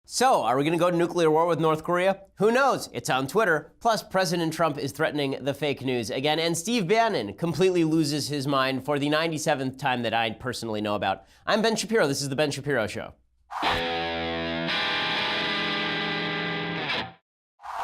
So, are we going to go to nuclear war with North Korea? Who knows? It's on Twitter. Plus, President Trump is threatening the fake news again, and Steve Bannon completely loses his mind for the 97th time that I personally know about. I'm Ben Shapiro. This is The Ben Shapiro Show.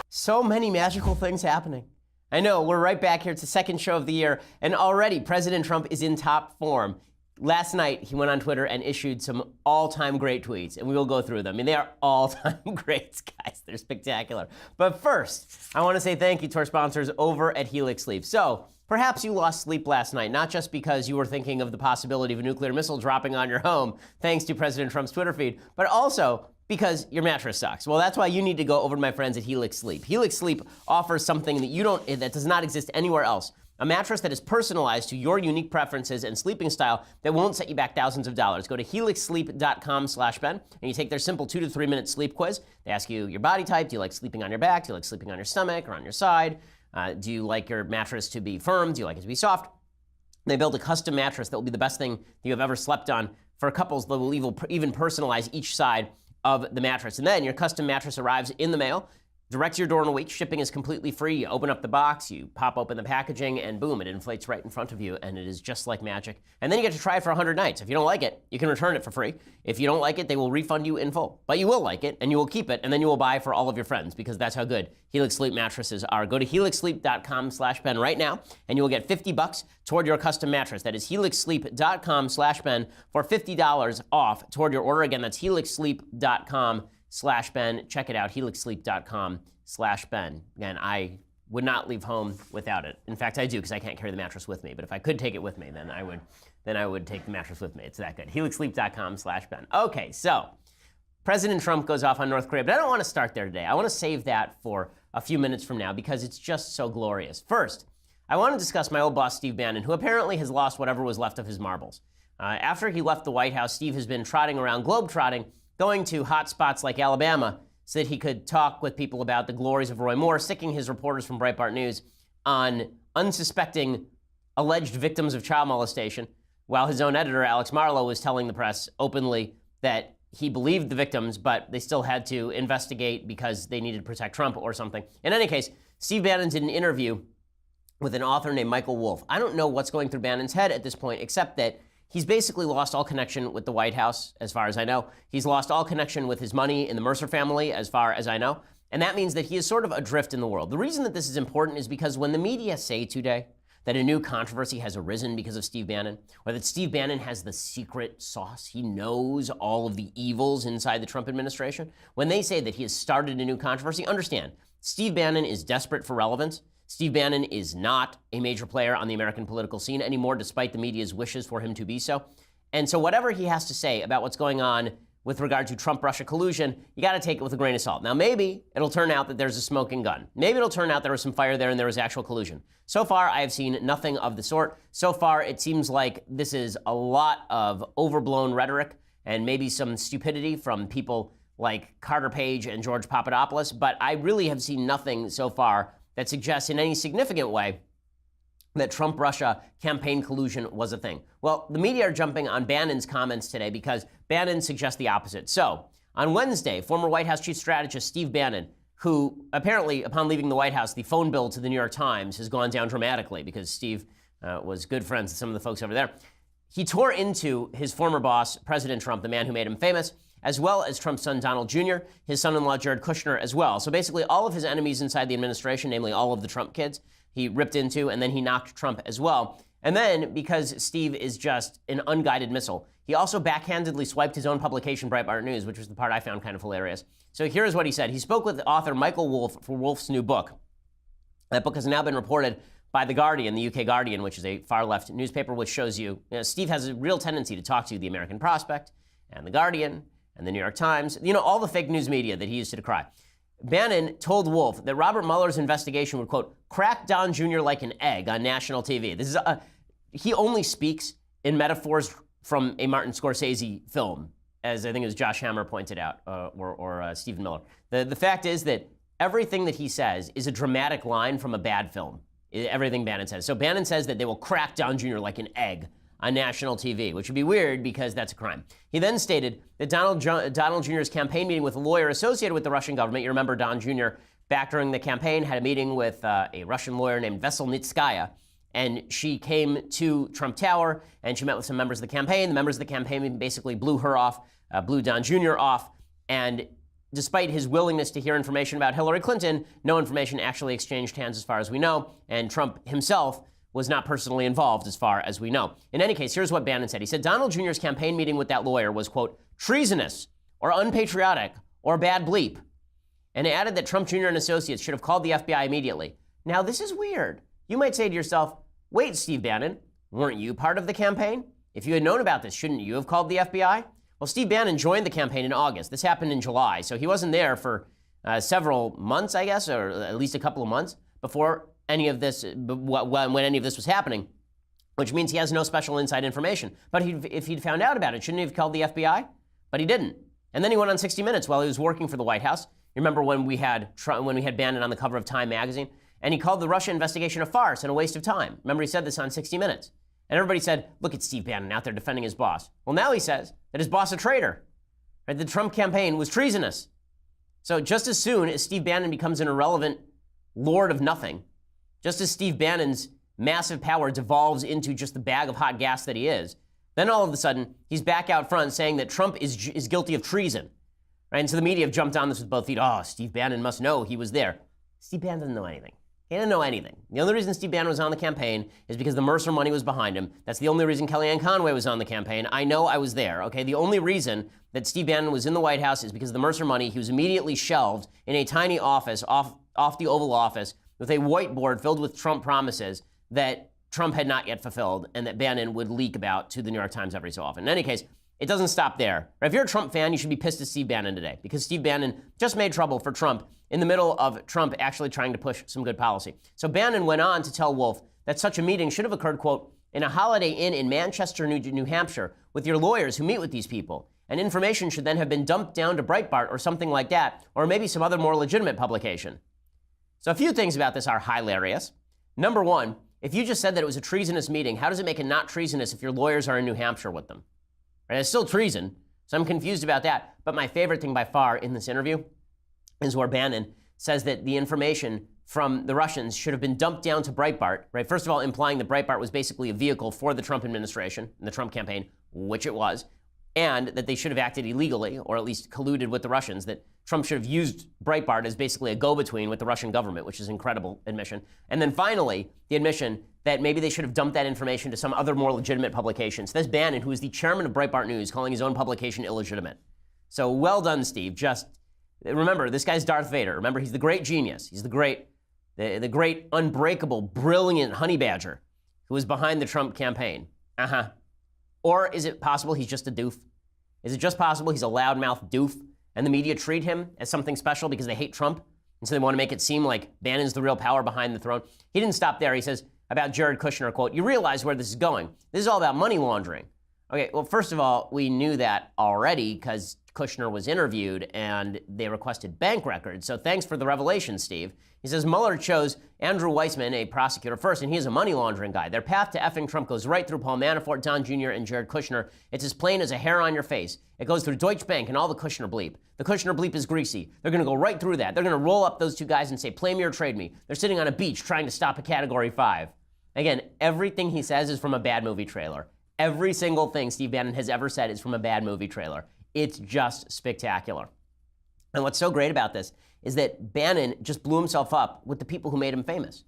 So many magical things happening. I know, we're right back here. It's the second show of the year, and already President Trump is in top form. Last night, he went on Twitter and issued some all-time great tweets, and we will go through them. I mean, they are all-time greats, guys. They're spectacular. But first, I want to say thank you to our sponsors over at Helix Sleep. So, perhaps you lost sleep last night, not just because you were thinking of the possibility of a nuclear missile dropping on your home, thanks to President Trump's Twitter feed, but also because your mattress sucks. Well, that's why you need to go over to my friends at Helix Sleep. Helix Sleep offers something that does not exist anywhere else. A mattress that is personalized to your unique preferences and sleeping style that won't set you back thousands of dollars. Go to helixsleep.com/Ben and you take their simple 2 to 3 minute sleep quiz. They ask you your body type. Do you like sleeping on your back? Do you like sleeping on your stomach or on your side? Do you like your mattress to be firm? Do you like it to be soft? They build a custom mattress that will be the best thing you have ever slept on. For couples, they will even personalize each side of the mattress. And then your custom mattress arrives in the mail, direct to your door in a week. Shipping is completely free. You open up the box, you pop open the packaging, and boom, it inflates right in front of you, and it is just like magic. And then you get to try it for 100 nights. If you don't like it, you can return it for free. If you don't like it, they will refund you in full. But you will like it, and you will keep it, and then you will buy for all of your friends, because that's how good Helix Sleep mattresses are. Go to helixsleep.com/Ben right now, and you will get $50 toward your custom mattress. That is helixsleep.com/Ben for $50 off toward your order. Again, that's helixsleep.com/Ben. Check it out, helixsleep.com/Ben. Again, I would not leave home without it. In fact, I do, because I can't carry the mattress with me. But if I could take it with me, then I would take the mattress with me. It's that good. helixsleep.com/Ben. Okay, so President Trump goes off on North Korea, but I don't want to start there today. I want to save that for a few minutes from now because it's just so glorious. First, I want to discuss my old boss, Steve Bannon, who apparently has lost whatever was left of his marbles. After he left the White House, Steve has been trotting around, globe-trotting, going to hot spots like Alabama so that he could talk with people about the glories of Roy Moore, sicking his reporters from Breitbart News on unsuspecting alleged victims of child molestation, while his own editor, Alex Marlow, was telling the press openly that he believed the victims, but they still had to investigate because they needed to protect Trump or something. In any case, Steve Bannon did an interview with an author named Michael Wolff. I don't know what's going through Bannon's head at this point, except that he's basically lost all connection with the White House, as far as I know. He's lost all connection with his money in the Mercer family, as far as I know. And that means that he is sort of adrift in the world. The reason that this is important is because when the media say today that a new controversy has arisen because of Steve Bannon, or that Steve Bannon has the secret sauce, he knows all of the evils inside the Trump administration, when they say that he has started a new controversy, understand, Steve Bannon is desperate for relevance. Steve Bannon is not a major player on the American political scene anymore, despite the media's wishes for him to be so. And so whatever he has to say about what's going on with regard to Trump-Russia collusion, you got to take it with a grain of salt. Now, maybe it'll turn out that there's a smoking gun. Maybe it'll turn out there was some fire there and there was actual collusion. So far, I have seen nothing of the sort. So far, it seems like this is a lot of overblown rhetoric and maybe some stupidity from people like Carter Page and George Papadopoulos. But I really have seen nothing so far that suggests in any significant way that Trump-Russia campaign collusion was a thing. Well, the media are jumping on Bannon's comments today because Bannon suggests the opposite. So, on Wednesday, former White House chief strategist Steve Bannon, who apparently, upon leaving the White House, the phone bill to the New York Times has gone down dramatically because Steve was good friends with some of the folks over there. He tore into his former boss, President Trump, the man who made him famous, as well as Trump's son, Donald Jr., his son-in-law, Jared Kushner, as well. So basically, all of his enemies inside the administration, namely all of the Trump kids, he ripped into, and then he knocked Trump as well. And then, because Steve is just an unguided missile, he also backhandedly swiped his own publication, Breitbart News, which was the part I found kind of hilarious. So here's what he said. He spoke with author Michael Wolff for Wolff's new book. That book has now been reported by The Guardian, the UK Guardian, which is a far-left newspaper, which shows you know, Steve has a real tendency to talk to the American Prospect and The Guardian and the New York Times, you know, all the fake news media that he used to decry. Bannon told Wolff that Robert Mueller's investigation would, quote, crack Don Jr. like an egg on national TV. This is he only speaks in metaphors from a Martin Scorsese film, as I think it was Josh Hammer pointed out, or Stephen Miller. The fact is that everything that he says is a dramatic line from a bad film, everything Bannon says. So Bannon says that they will crack Don Jr. like an egg on national TV, which would be weird because that's a crime. He then stated that Donald Jr.'s campaign meeting with a lawyer associated with the Russian government, you remember Don Jr. back during the campaign had a meeting with a Russian lawyer named Veselnitskaya, and she came to Trump Tower and she met with some members of the campaign. The members of the campaign basically blew her off, blew Don Jr. off, and despite his willingness to hear information about Hillary Clinton, no information actually exchanged hands as far as we know, and Trump himself was not personally involved as far as we know. In any case, here's what Bannon said. He said Donald Jr.'s campaign meeting with that lawyer was, quote, treasonous or unpatriotic or bad bleep, and added that Trump Jr. and associates should have called the FBI immediately. Now, this is weird. You might say to yourself, wait, Steve Bannon, weren't you part of the campaign? If you had known about this, shouldn't you have called the FBI? Well, Steve Bannon joined the campaign in August. This happened in July, so he wasn't there for several months, I guess, or at least a couple of months before any of this, when any of this was happening, which means he has no special inside information. But if he'd found out about it, shouldn't he have called the FBI? But he didn't. And then he went on 60 Minutes while he was working for the White House. You remember when we had Bannon on the cover of Time magazine? And he called the Russia investigation a farce and a waste of time. Remember, he said this on 60 Minutes. And everybody said, look at Steve Bannon out there defending his boss. Well, now he says that his boss is a traitor. Right? The Trump campaign was treasonous. So just as soon as Steve Bannon becomes an irrelevant lord of nothing, just as Steve Bannon's massive power devolves into just the bag of hot gas that he is, then all of a sudden, he's back out front saying that Trump is guilty of treason. Right? And so the media have jumped on this with both feet. Oh, Steve Bannon must know he was there. Steve Bannon doesn't know anything. He didn't know anything. The only reason Steve Bannon was on the campaign is because the Mercer money was behind him. That's the only reason Kellyanne Conway was on the campaign. I know, I was there, okay? The only reason that Steve Bannon was in the White House is because of the Mercer money. He was immediately shelved in a tiny office off the Oval Office with a whiteboard filled with Trump promises that Trump had not yet fulfilled and that Bannon would leak about to the New York Times every so often. In any case, it doesn't stop there. If you're a Trump fan, you should be pissed at Steve Bannon today because Steve Bannon just made trouble for Trump in the middle of Trump actually trying to push some good policy. So Bannon went on to tell Wolf that such a meeting should have occurred, quote, in a Holiday Inn in Manchester, New Hampshire, with your lawyers who meet with these people. And information should then have been dumped down to Breitbart or something like that, or maybe some other more legitimate publication. So a few things about this are hilarious. Number one, if you just said that it was a treasonous meeting, how does it make it not treasonous if your lawyers are in New Hampshire with them? Right? It's still treason, so I'm confused about that. But my favorite thing by far in this interview is where Bannon says that the information from the Russians should have been dumped down to Breitbart, right? First of all, implying that Breitbart was basically a vehicle for the Trump administration and the Trump campaign, which it was, and that they should have acted illegally, or at least colluded with the Russians, that Trump should have used Breitbart as basically a go-between with the Russian government, which is an incredible admission. And then finally, the admission that maybe they should have dumped that information to some other more legitimate publications. That's Bannon, who is the chairman of Breitbart News, calling his own publication illegitimate. So well done, Steve. Just remember, this guy's Darth Vader. Remember, he's the great genius. He's the great, unbreakable, brilliant honey badger who was behind the Trump campaign. Or is it possible he's just a doof? Is it just possible he's a loudmouth doof and the media treat him as something special because they hate Trump? And so they want to make it seem like Bannon's the real power behind the throne. He didn't stop there. He says about Jared Kushner, quote, you realize where this is going. This is all about money laundering. Okay, well, first of all, we knew that already because Kushner was interviewed and they requested bank records. So thanks for the revelation, Steve. He says Mueller chose Andrew Weissman, a prosecutor, first, and he is a money laundering guy. Their path to effing Trump goes right through Paul Manafort, Don Jr., and Jared Kushner. It's as plain as a hair on your face. It goes through Deutsche Bank and all the Kushner bleep. The Kushner bleep is greasy. They're going to go right through that. They're going to roll up those two guys and say, play me or trade me. They're sitting on a beach trying to stop a Category 5. Again, everything he says is from a bad movie trailer. Every single thing Steve Bannon has ever said is from a bad movie trailer. It's just spectacular. And what's so great about this is that Bannon just blew himself up with the people who made him famous.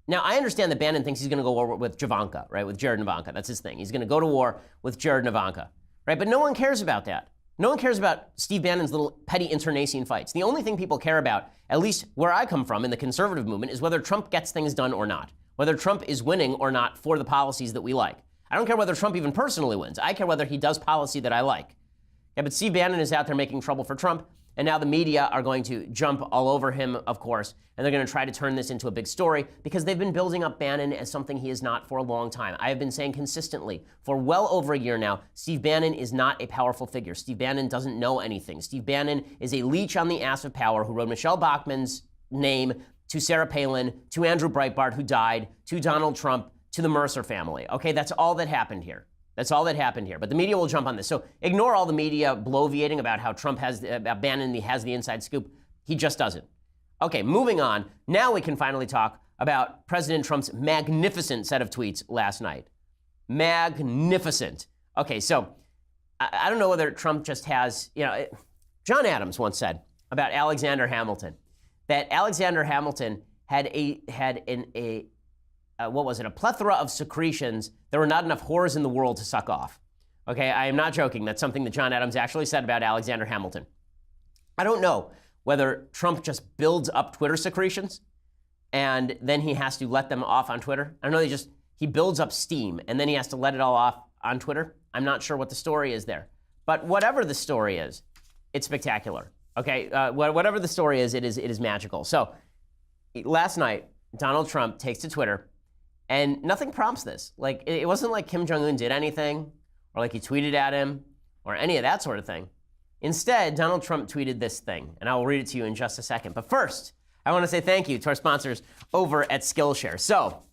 Now, I understand that Bannon thinks he's going to go to war with Javanka, right, with Jared and Ivanka. That's his thing. He's going to go to war with Jared and Ivanka, right? But no one cares about that. No one cares about Steve Bannon's little petty internecine fights. The only thing people care about, at least where I come from in the conservative movement, is whether Trump gets things done or not, whether Trump is winning or not for the policies that we like. I don't care whether Trump even personally wins. I care whether he does policy that I like. Yeah, but Steve Bannon is out there making trouble for Trump, and now the media are going to jump all over him, of course, and they're going to try to turn this into a big story because they've been building up Bannon as something he is not for a long time. I have been saying consistently for well over a year now, Steve Bannon is not a powerful figure. Steve Bannon doesn't know anything. Steve Bannon is a leech on the ass of power who wrote Michelle Bachmann's name to Sarah Palin, to Andrew Breitbart, who died, to Donald Trump, to the Mercer family. Okay, that's all that happened here. That's all that happened here. But the media will jump on this. So ignore all the media bloviating about how Trump has the inside scoop. He just doesn't. Okay, moving on. Now we can finally talk about President Trump's magnificent set of tweets last night. Magnificent. Okay, so I don't know whether Trump just has, John Adams once said about Alexander Hamilton that Alexander Hamilton had a plethora of secretions. There were not enough whores in the world to suck off. Okay, I am not joking. That's something that John Adams actually said about Alexander Hamilton. I don't know whether Trump just builds up Twitter secretions and then he has to let them off on Twitter. I don't know, he builds up steam and then he has to let it all off on Twitter. I'm not sure what the story is there. But whatever the story is, it's spectacular. Okay, whatever the story is, it is magical. So last night, Donald Trump takes to Twitter and nothing prompts this. Like, it wasn't like Kim Jong-un did anything or like he tweeted at him or any of that sort of thing. Instead, Donald Trump tweeted this thing, and I will read it to you in just a second. But first, I want to say thank you to our sponsors over at Skillshare. So,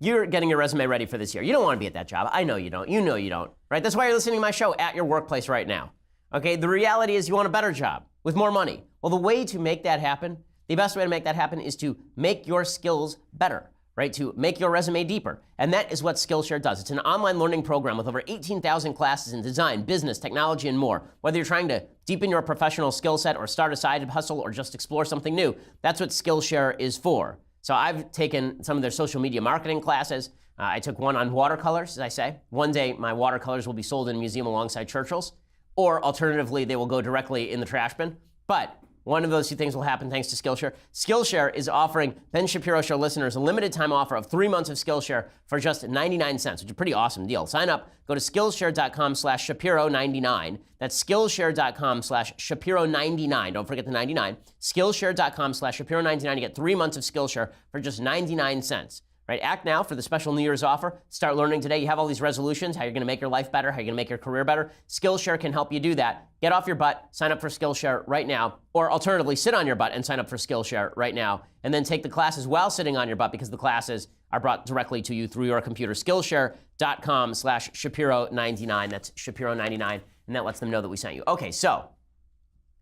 you're getting your resume ready for this year. You don't want to be at that job. I know you don't. You know you don't, right? That's why you're listening to my show at your workplace right now. Okay, the reality is you want a better job with more money. Well, the way to make that happen, the best way to make that happen is to make your skills better, right? To make your resume deeper. And that is what Skillshare does. It's an online learning program with over 18,000 classes in design, business, technology, and more. Whether you're trying to deepen your professional skill set or start a side hustle or just explore something new, that's what Skillshare is for. So I've taken some of their social media marketing classes. I took one on watercolors, as I say. One day, my watercolors will be sold in a museum alongside Churchill's, or alternatively, they will go directly in the trash bin. But one of those two things will happen thanks to Skillshare. Skillshare is offering Ben Shapiro Show listeners a limited time offer of 3 months of Skillshare for just 99 cents, which is a pretty awesome deal. Sign up, go to Skillshare.com/Shapiro99. That's Skillshare.com/Shapiro99. Don't forget the 99. Skillshare.com/Shapiro99 to get 3 months of Skillshare for just 99 cents. Right? Act now for the special New Year's offer. Start learning today. You have all these resolutions, how you're going to make your life better, how you're going to make your career better. Skillshare can help you do that. Get off your butt, sign up for Skillshare right now, or alternatively, sit on your butt and sign up for Skillshare right now, and then take the classes while sitting on your butt because the classes are brought directly to you through your computer. Skillshare.com/Shapiro99. That's Shapiro99, and that lets them know that we sent you. Okay, so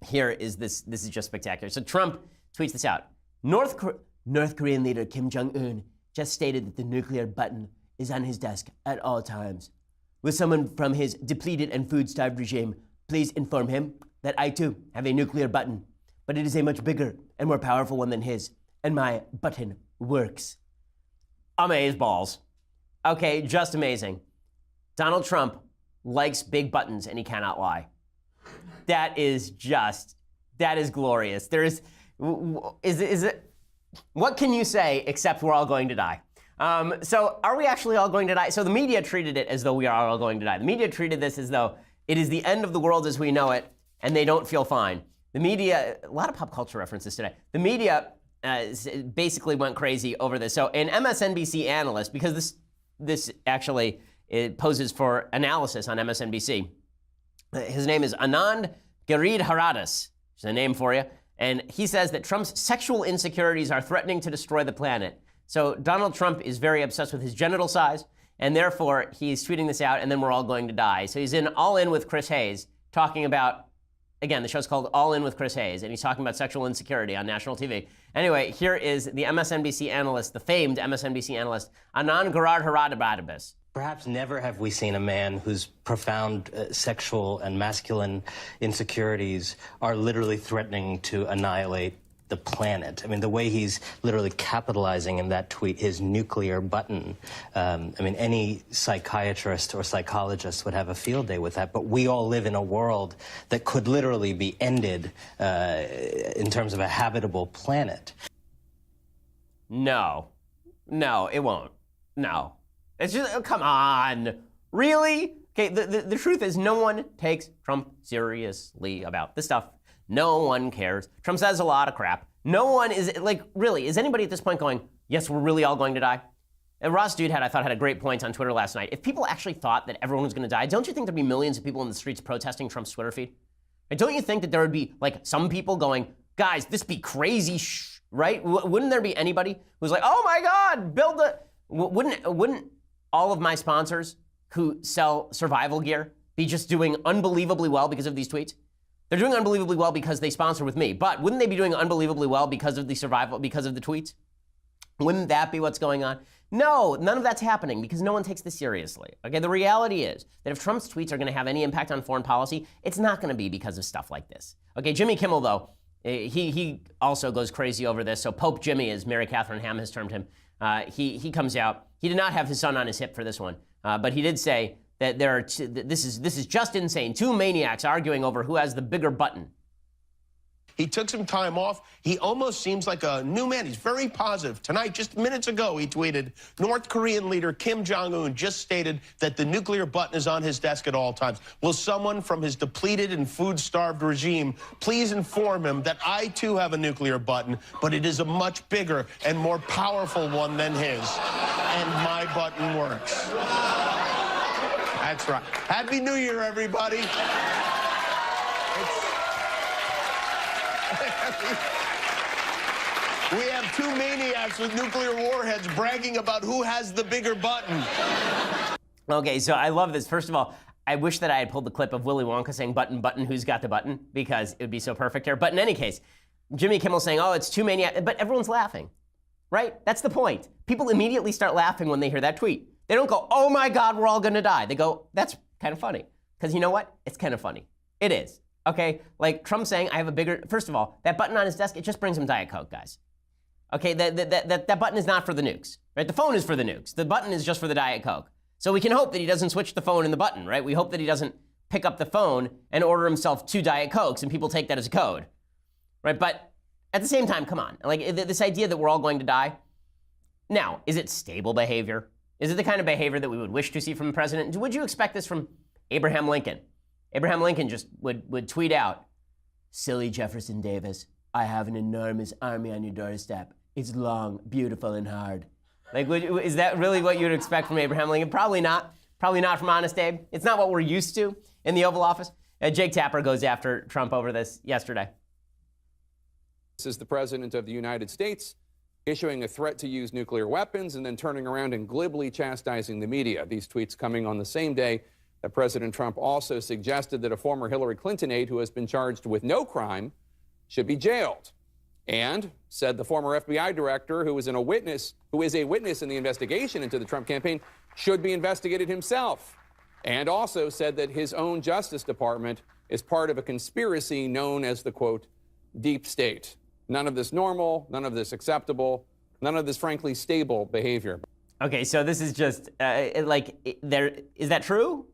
here is this. This is just spectacular. So Trump tweets this out. North Korean leader Kim Jong-un just stated that the nuclear button is on his desk at all times. Will someone from his depleted and food-starved regime please inform him that I too have a nuclear button, but it is a much bigger and more powerful one than his, and my button works. Amazeballs. Okay, just amazing. Donald Trump likes big buttons and he cannot lie. That is glorious. What can you say except we're all going to die? So are we actually all going to die? So the media treated it as though we are all going to die. The media treated this as though it is the end of the world as we know it, and they don't feel fine. The media, a lot of pop culture references today. The media basically went crazy over this. So an MSNBC analyst, because this actually it poses for analysis on MSNBC, his name is Anand Giridharadas. There's a name for you. And he says that Trump's sexual insecurities are threatening to destroy the planet. So Donald Trump is very obsessed with his genital size, and therefore he's tweeting this out, and then we're all going to die. So he's in All In with Chris Hayes, talking about, again, the show's called All In with Chris Hayes, and he's talking about sexual insecurity on national TV. Anyway, here is the MSNBC analyst, the famed MSNBC analyst, Anand Giridharadas. Perhaps never have we seen a man whose profound sexual and masculine insecurities are literally threatening to annihilate the planet. I mean, the way he's literally capitalizing in that tweet, his nuclear button. I mean, any psychiatrist or psychologist would have a field day with that, but we all live in a world that could literally be ended in terms of a habitable planet. No, it won't. No. It's just, oh, come on. Really? Okay, the truth is no one takes Trump seriously about this stuff. No one cares. Trump says a lot of crap. No one is, like, really, is anybody at this point going, yes, we're really all going to die? And Ross Dudehead, I thought, had a great point on Twitter last night. If people actually thought that everyone was going to die, don't you think there'd be millions of people in the streets protesting Trump's Twitter feed? And don't you think that there would be, like, some people going, guys, this be crazy, right? Wouldn't there be anybody who's like, oh my God, Wouldn't all of my sponsors who sell survival gear be just doing unbelievably well because of these tweets? They're doing unbelievably well because they sponsor with me, but wouldn't they be doing unbelievably well because of the tweets? Wouldn't that be what's going on? No, none of that's happening because no one takes this seriously. Okay, the reality is that if Trump's tweets are going to have any impact on foreign policy, it's not going to be because of stuff like this. Okay, Jimmy Kimmel, though, he also goes crazy over this. So Pope Jimmy, as Mary Catherine Ham has termed him, he comes out. He did not have his son on his hip for this one, but he did say that this is just insane. Two maniacs arguing over who has the bigger button. He took some time off. He almost seems like a new man. He's very positive. Tonight, just minutes ago, he tweeted, North Korean leader Kim Jong-un just stated that the nuclear button is on his desk at all times. Will someone from his depleted and food-starved regime please inform him that I, too, have a nuclear button, but it is a much bigger and more powerful one than his, and my button works. That's right. Happy New Year, everybody. We have two maniacs with nuclear warheads bragging about who has the bigger button. Okay, so I love this. First of all, I wish that I had pulled the clip of Willy Wonka saying button, button, who's got the button, because it would be so perfect here. But in any case, Jimmy Kimmel saying, oh, it's two maniacs, but everyone's laughing, right? That's the point. People immediately start laughing when they hear that tweet. They don't go, oh my God, we're all gonna die. They go, that's kind of funny. Because you know what? It's kind of funny. It is. Okay, like Trump saying, I have a bigger, first of all, that button on his desk, it just brings him Diet Coke, guys. Okay, that button is not for the nukes, right? The phone is for the nukes. The button is just for the Diet Coke. So we can hope that he doesn't switch the phone and the button, right? We hope that he doesn't pick up the phone and order himself 2 Diet Cokes and people take that as a code, right? But at the same time, come on. Like this idea that we're all going to die. Now, is it stable behavior? Is it the kind of behavior that we would wish to see from the president? Would you expect this from Abraham Lincoln? Abraham Lincoln just would tweet out, silly Jefferson Davis, I have an enormous army on your doorstep. It's long, beautiful, and hard. Like, is that really what you'd expect from Abraham Lincoln? Probably not. Probably not from Honest Abe. It's not what we're used to in the Oval Office. Jake Tapper goes after Trump over this yesterday. This is the president of the United States issuing a threat to use nuclear weapons and then turning around and glibly chastising the media. These tweets coming on the same day that President Trump also suggested that a former Hillary Clinton aide who has been charged with no crime should be jailed, and said the former FBI director who is a witness in the investigation into the Trump campaign should be investigated himself, and also said that his own Justice Department is part of a conspiracy known as the, quote, deep state. None of this normal, none of this acceptable, none of this frankly stable behavior. Okay, so this is just, is that true?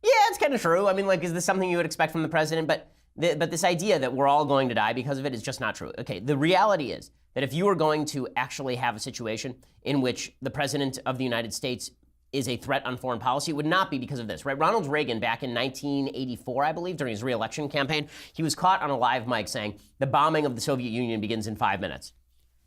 Yeah, it's kind of true. I mean, like, is this something you would expect from the president? But this idea that we're all going to die because of it is just not true. Okay, the reality is that if you are going to actually have a situation in which the president of the United States is a threat on foreign policy, it would not be because of this, right? Ronald Reagan, back in 1984, I believe, during his re-election campaign, he was caught on a live mic saying, the bombing of the Soviet Union begins in 5 minutes.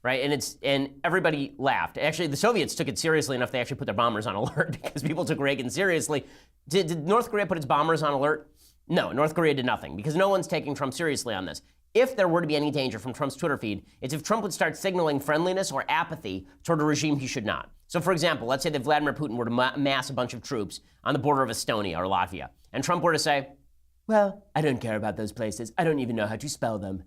Right, and everybody laughed. Actually, the Soviets took it seriously enough they actually put their bombers on alert because people took Reagan seriously. Did North Korea put its bombers on alert? No, North Korea did nothing because no one's taking Trump seriously on this. If there were to be any danger from Trump's Twitter feed, it's if Trump would start signaling friendliness or apathy toward a regime he should not. So, for example, let's say that Vladimir Putin were to mass a bunch of troops on the border of Estonia or Latvia, and Trump were to say, well, I don't care about those places. I don't even know how to spell them.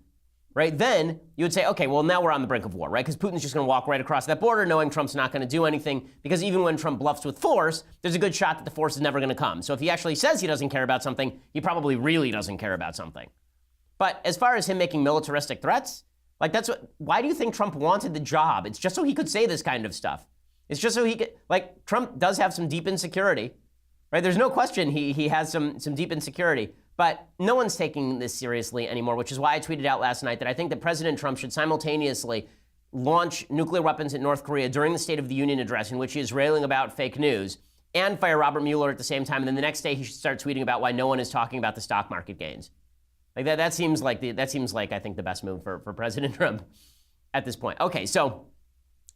Right, then you would say, okay, well, now we're on the brink of war, right? Because Putin's just going to walk right across that border knowing Trump's not going to do anything, because even when Trump bluffs with force, there's a good shot that the force is never going to come. So if he actually says he doesn't care about something, he probably really doesn't care about something. But as far as him making militaristic threats, like why do you think Trump wanted the job? It's just so he could say this kind of stuff. It's just so he could, like, Trump does have some deep insecurity, right? There's no question he has some deep insecurity. But no one's taking this seriously anymore, which is why I tweeted out last night that I think that President Trump should simultaneously launch nuclear weapons at North Korea during the State of the Union address, in which he is railing about fake news, and fire Robert Mueller at the same time. And then the next day he should start tweeting about why no one is talking about the stock market gains. Like that seems like I think the best move for President Trump at this point. Okay, so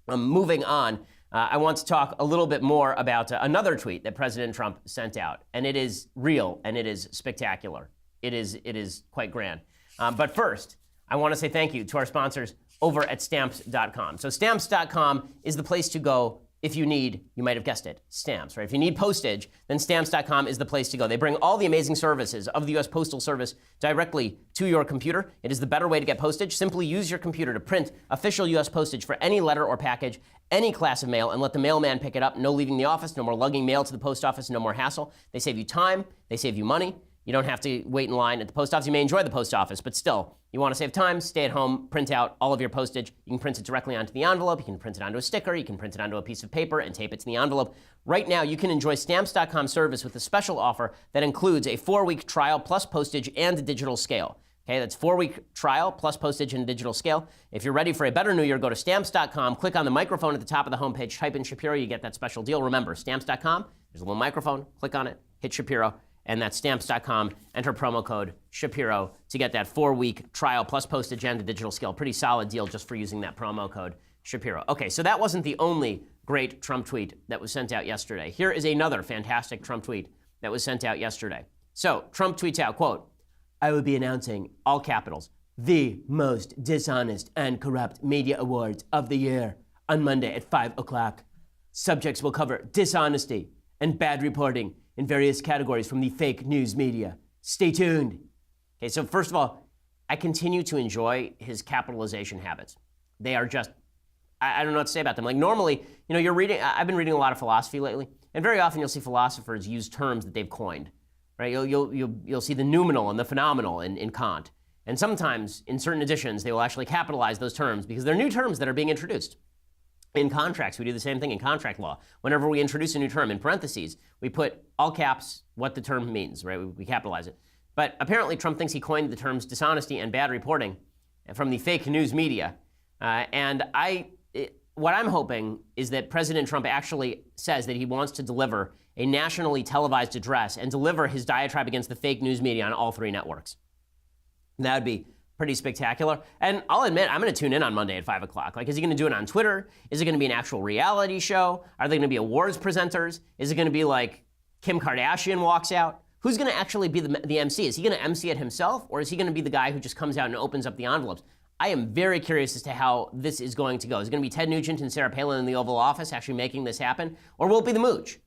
moving on. I want to talk a little bit more about another tweet that President Trump sent out, and it is real and it is spectacular. It is quite grand. But first, I want to say thank you to our sponsors over at Stamps.com. So Stamps.com is the place to go if you need, you might have guessed it, stamps, right? If you need postage, then stamps.com is the place to go. They bring all the amazing services of the U.S. Postal Service directly to your computer. It is the better way to get postage. Simply use your computer to print official U.S. postage for any letter or package, any class of mail, and let the mailman pick it up. No leaving the office, no more lugging mail to the post office, no more hassle. They save you time, they save you money. You don't have to wait in line at the post office. You may enjoy the post office, but still, you want to save time, stay at home, print out all of your postage. You can print it directly onto the envelope. You can print it onto a sticker. You can print it onto a piece of paper and tape it to the envelope. Right now, you can enjoy Stamps.com service with a special offer that includes a 4-week trial plus postage and a digital scale. Okay, that's 4-week trial plus postage and digital scale. If you're ready for a better new year, go to Stamps.com, click on the microphone at the top of the homepage, type in Shapiro, you get that special deal. Remember, Stamps.com, there's a little microphone, click on it, hit Shapiro, and that's Stamps.com. Enter promo code Shapiro to get that 4-week trial plus postage and a digital scale. Pretty solid deal just for using that promo code Shapiro. Okay, so that wasn't the only great Trump tweet that was sent out yesterday. Here is another fantastic Trump tweet that was sent out yesterday. So Trump tweets out, quote, "I will be announcing, all capitals, the most dishonest and corrupt media awards of the year on Monday at 5 o'clock. Subjects will cover dishonesty and bad reporting in various categories from the fake news media. Stay tuned." Okay, so first of all, I continue to enjoy his capitalization habits. They are just, I don't know what to say about them. Like normally, you're reading, I've been reading a lot of philosophy lately, and very often you'll see philosophers use terms that they've coined, right? You'll see the noumenal and the phenomenal in Kant. And sometimes in certain editions, they will actually capitalize those terms because they're new terms that are being introduced. In contracts, we do the same thing in contract law. Whenever we introduce a new term in parentheses, we put all caps what the term means, right? We capitalize it. But apparently Trump thinks he coined the terms dishonesty and bad reporting from the fake news media. What I'm hoping is that President Trump actually says that he wants to deliver a nationally televised address and deliver his diatribe against the fake news media on all 3 networks. That would be pretty spectacular. And I'll admit, I'm going to tune in on Monday at 5 o'clock. Like, is he going to do it on Twitter? Is it going to be an actual reality show? Are they going to be awards presenters? Is it going to be like Kim Kardashian walks out? Who's going to actually be the MC? Is he going to MC it himself? Or is he going to be the guy who just comes out and opens up the envelopes? I am very curious as to how this is going to go. Is it going to be Ted Nugent and Sarah Palin in the Oval Office actually making this happen? Or will it be the Mooch?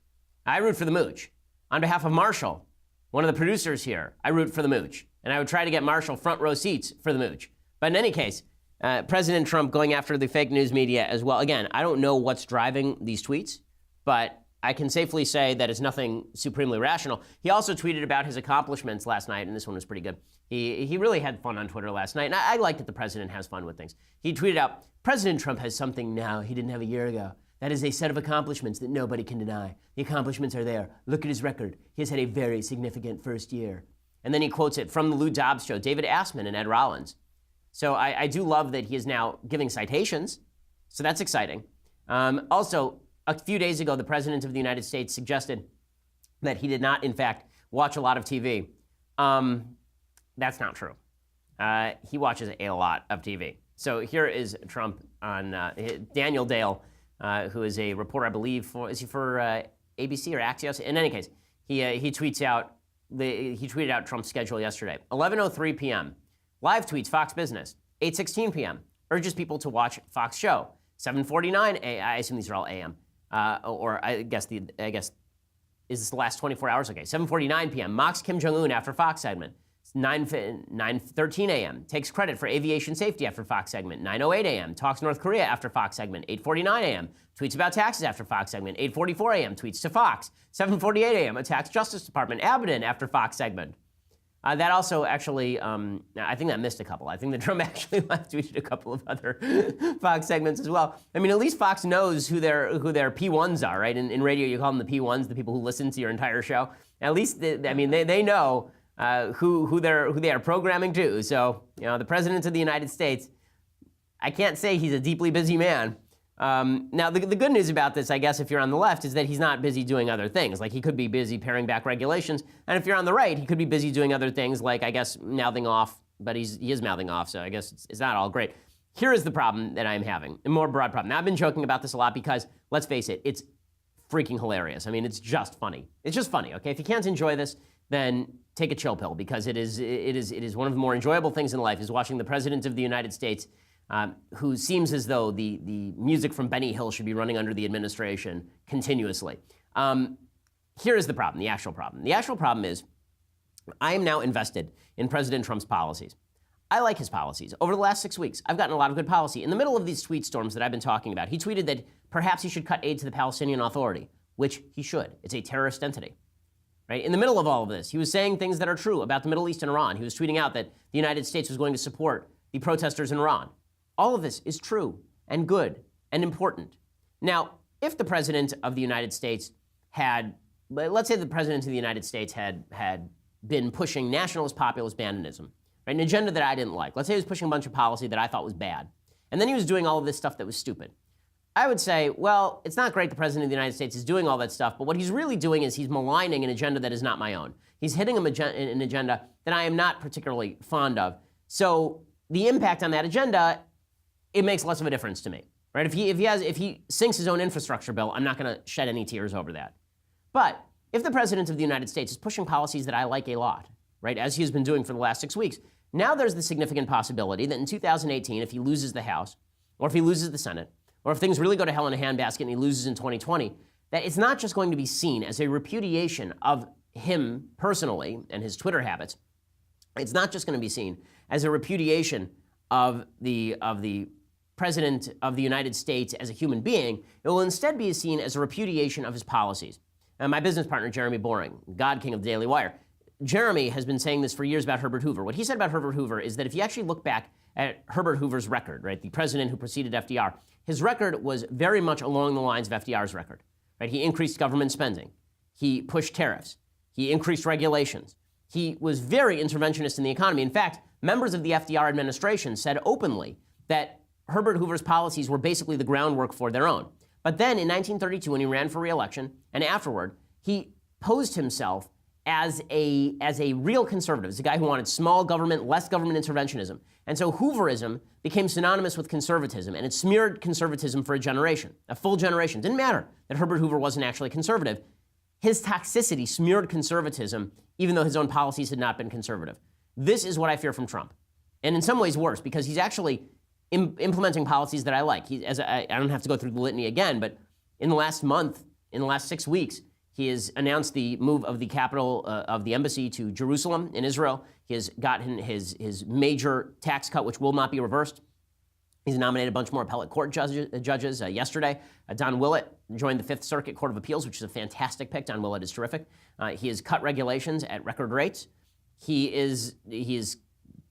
I root for the Mooch. On behalf of Marshall, one of the producers here, I root for the Mooch. And I would try to get Marshall front row seats for the Mooch. But in any case, President Trump going after the fake news media as well. Again, I don't know what's driving these tweets, but I can safely say that it's nothing supremely rational. He also tweeted about his accomplishments last night, and this one was pretty good. He really had fun on Twitter last night, and I like that the president has fun with things. He tweeted out, "President Trump has something now he didn't have a year ago. That is a set of accomplishments that nobody can deny. The accomplishments are there. Look at his record. He has had a very significant first year." And then he quotes it from the Lou Dobbs show, David Assman and Ed Rollins. So I do love that he is now giving citations. So that's exciting. Also, a few days ago, the President of the United States suggested that he did not, in fact, watch a lot of TV. That's not true. He watches a lot of TV. So here is Trump on Daniel Dale, who is a reporter, I believe, for ABC or Axios? In any case, he tweets out, he tweeted out Trump's schedule yesterday. 11:03 p.m. Live tweets Fox Business. 8:16 p.m. Urges people to watch Fox Show. 7:49 a.m. I assume these are all a.m. Or I guess is this the last 24 hours? Okay. 7:49 p.m. Mocks Kim Jong-un after Fox segment. 9:13 a.m. Takes credit for aviation safety after Fox segment. 9:08 a.m. Talks North Korea after Fox segment. 8:49 a.m. Tweets about taxes after Fox segment. 8:44 a.m. Tweets to Fox. 7:48 a.m. Attacks Justice Department Abaddon after Fox segment. That also actually, I think that missed a couple. I think that Trump actually live tweeted a couple of other Fox segments as well. I mean, at least Fox knows who their P1s are, right? In radio, you call them the P1s, the people who listen to your entire show. At least, they know who they are programming to. So, the President of the United States, I can't say he's a deeply busy man. Now, the good news about this, I guess, if you're on the left, is that he's not busy doing other things. Like, he could be busy paring back regulations. And if you're on the right, he could be busy doing other things like, I guess, mouthing off. But he is mouthing off, so I guess it's not all great. Here is the problem that I'm having, a more broad problem. Now, I've been joking about this a lot because, let's face it, it's freaking hilarious. I mean, it's just funny. It's just funny, okay? If you can't enjoy this, then take a chill pill, because it is one of the more enjoyable things in life is watching the President of the United States who seems as though the music from Benny Hill should be running under the administration continuously. Here is the problem, the actual problem. The actual problem is I am now invested in President Trump's policies. I like his policies. Over the last 6 weeks, I've gotten a lot of good policy. In the middle of these tweet storms that I've been talking about, he tweeted that perhaps he should cut aid to the Palestinian Authority, which he should. It's a terrorist entity. Right? In the middle of all of this, he was saying things that are true about the Middle East and Iran. He was tweeting out that the United States was going to support the protesters in Iran. All of this is true and good and important. Now, if the President of the United States had, let's say the President of the United States had been pushing nationalist populist banditism, right, an agenda that I didn't like. Let's say he was pushing a bunch of policy that I thought was bad. And then he was doing all of this stuff that was stupid. I would say, well, it's not great the President of the United States is doing all that stuff, but what he's really doing is he's maligning an agenda that is not my own. He's hitting an agenda that I am not particularly fond of. So the impact on that agenda, it makes less of a difference to me, right? If he sinks his own infrastructure bill, I'm not going to shed any tears over that. But if the President of the United States is pushing policies that I like a lot, right, as he has been doing for the last 6 weeks, now there's the significant possibility that in 2018, if he loses the House, or if he loses the Senate, or if things really go to hell in a handbasket and he loses in 2020, that it's not just going to be seen as a repudiation of him personally and his Twitter habits. It's not just going to be seen as a repudiation of the President of the United States as a human being. It will instead be seen as a repudiation of his policies. And my business partner, Jeremy Boring, God King of the Daily Wire, Jeremy has been saying this for years about Herbert Hoover. What he said about Herbert Hoover is that if you actually look back at Herbert Hoover's record, right, the president who preceded FDR, his record was very much along the lines of FDR's record, right? He increased government spending. He pushed tariffs. He increased regulations. He was very interventionist in the economy. In fact, members of the FDR administration said openly that Herbert Hoover's policies were basically the groundwork for their own. But then in 1932, when he ran for re-election, and afterward, he posed himself as a real conservative, as a guy who wanted small government, less government interventionism. And so Hooverism became synonymous with conservatism, and it smeared conservatism for a generation, a full generation. Didn't matter that Herbert Hoover wasn't actually conservative. His toxicity smeared conservatism, even though his own policies had not been conservative. This is what I fear from Trump. And in some ways worse, because he's actually implementing policies that I like. I don't have to go through the litany again, but in the last month, in the last 6 weeks, he has announced the move of the capital of the embassy to Jerusalem in Israel. He has gotten his major tax cut, which will not be reversed. He's nominated a bunch more appellate court judges yesterday. Don Willett joined the Fifth Circuit Court of Appeals, which is a fantastic pick. Don Willett is terrific. He has cut regulations at record rates. He is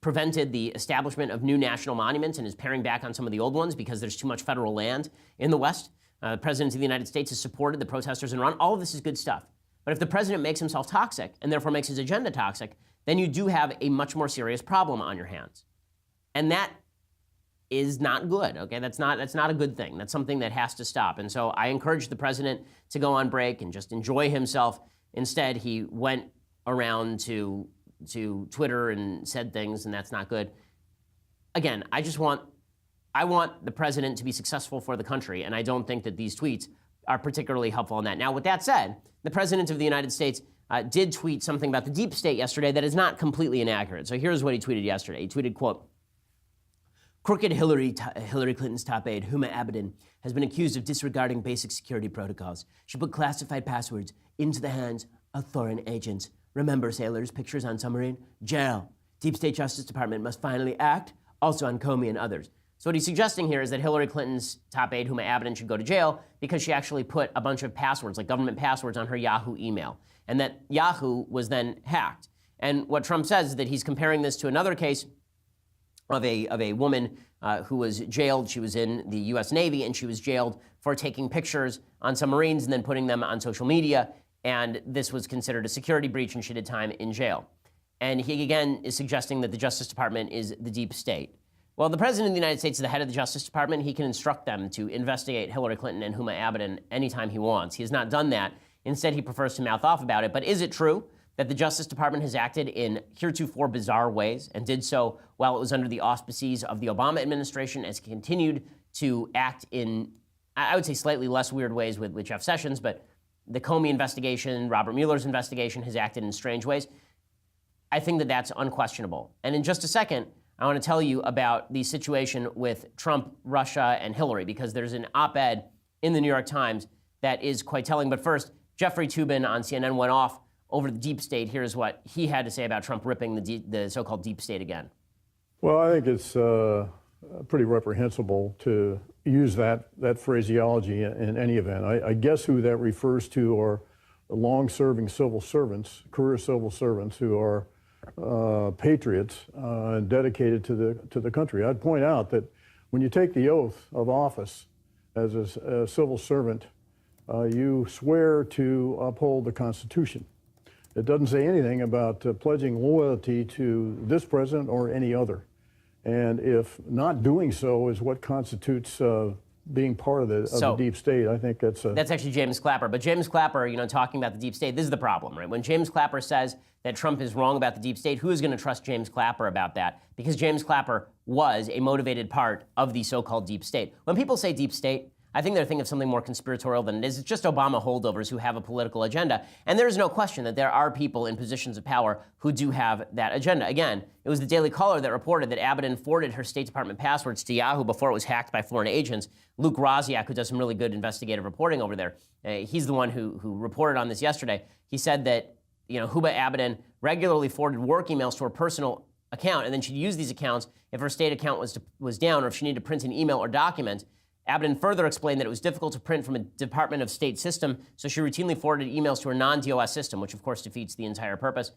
prevented the establishment of new national monuments and is paring back on some of the old ones because there's too much federal land in the West. The President of the United States has supported the protesters in Iran. All of this is good stuff. But if the president makes himself toxic and therefore makes his agenda toxic, then you do have a much more serious problem on your hands. And that is not good, okay? That's not a good thing. That's something that has to stop. And so I encourage the president to go on break and just enjoy himself. Instead, he went around to Twitter and said things, and that's not good. Again, I want the president to be successful for the country, and I don't think that these tweets are particularly helpful in that. Now, with that said, the president of the United States did tweet something about the deep state yesterday that is not completely inaccurate. So here's what he tweeted yesterday. He tweeted, quote, "Crooked Hillary Clinton's top aide, Huma Abedin, has been accused of disregarding basic security protocols. She put classified passwords into the hands of foreign agents. Remember sailors' pictures on submarine? Jail. Deep State Justice Department must finally act, also on Comey and others." So what he's suggesting here is that Hillary Clinton's top aide, Huma Abedin, should go to jail because she actually put a bunch of passwords, like government passwords, on her Yahoo email, and that Yahoo was then hacked. And what Trump says is that he's comparing this to another case of a woman who was jailed. She was in the U.S. Navy, and she was jailed for taking pictures on submarines and then putting them on social media, and this was considered a security breach, and she did time in jail. And he, again, is suggesting that the Justice Department is the deep state. Well, the President of the United States is the head of the Justice Department. He can instruct them to investigate Hillary Clinton and Huma Abedin anytime he wants. He has not done that. Instead, he prefers to mouth off about it. But is it true that the Justice Department has acted in heretofore bizarre ways and did so while it was under the auspices of the Obama administration, as continued to act in, I would say, slightly less weird ways with Jeff Sessions, but the Comey investigation, Robert Mueller's investigation has acted in strange ways? I think that that's unquestionable. And in just a second, I want to tell you about the situation with Trump, Russia, and Hillary, because there's an op-ed in the New York Times that is quite telling. But first, Jeffrey Toobin on CNN went off over the deep state. Here's what he had to say about Trump ripping the so-called deep state again. Well, I think it's pretty reprehensible to use that phraseology in any event. I guess who that refers to are long-serving civil servants, career civil servants who are patriots and dedicated to the country. I'd point out that when you take the oath of office as a civil servant, you swear to uphold the Constitution. It doesn't say anything about pledging loyalty to this president or any other. And if not doing so is what constitutes being part of the deep state, I think that's actually James Clapper. But James Clapper, talking about the deep state, this is the problem, right? When James Clapper says that Trump is wrong about the deep state, who is going to trust James Clapper about that? Because James Clapper was a motivated part of the so-called deep state. When people say deep state, I think they're thinking of something more conspiratorial than it is. It's just Obama holdovers who have a political agenda. And there is no question that there are people in positions of power who do have that agenda. Again, it was the Daily Caller that reported that Abaddon forwarded her State Department passwords to Yahoo before it was hacked by foreign agents. Luke Roziak, who does some really good investigative reporting over there, he's the one who reported on this yesterday. He said that Hubba Abaddon regularly forwarded work emails to her personal account, and then she'd use these accounts if her state account was down or if she needed to print an email or document. Abaddon further explained that it was difficult to print from a Department of State system, so she routinely forwarded emails to her non-DOS system, which of course defeats the entire purpose.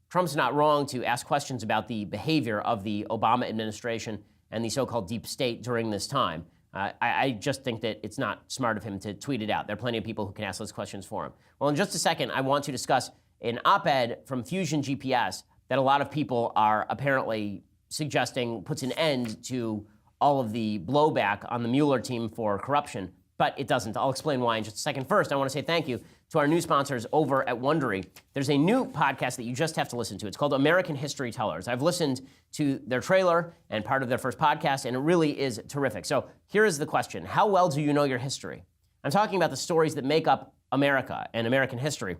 Trump's not wrong to ask questions about the behavior of the Obama administration and the so-called deep state during this time. I just think that it's not smart of him to tweet it out. There are plenty of people who can ask those questions for him. Well, in just a second, I want to discuss an op-ed from Fusion GPS that a lot of people are apparently suggesting puts an end to all of the blowback on the Mueller team for corruption, but it doesn't. I'll explain why in just a second. First, I want to say thank you to our new sponsors over at Wondery. There's a new podcast that you just have to listen to. It's called American History Tellers. I've listened to their trailer and part of their first podcast, and it really is terrific. So here is the question. How well do you know your history? I'm talking about the stories that make up America and American history.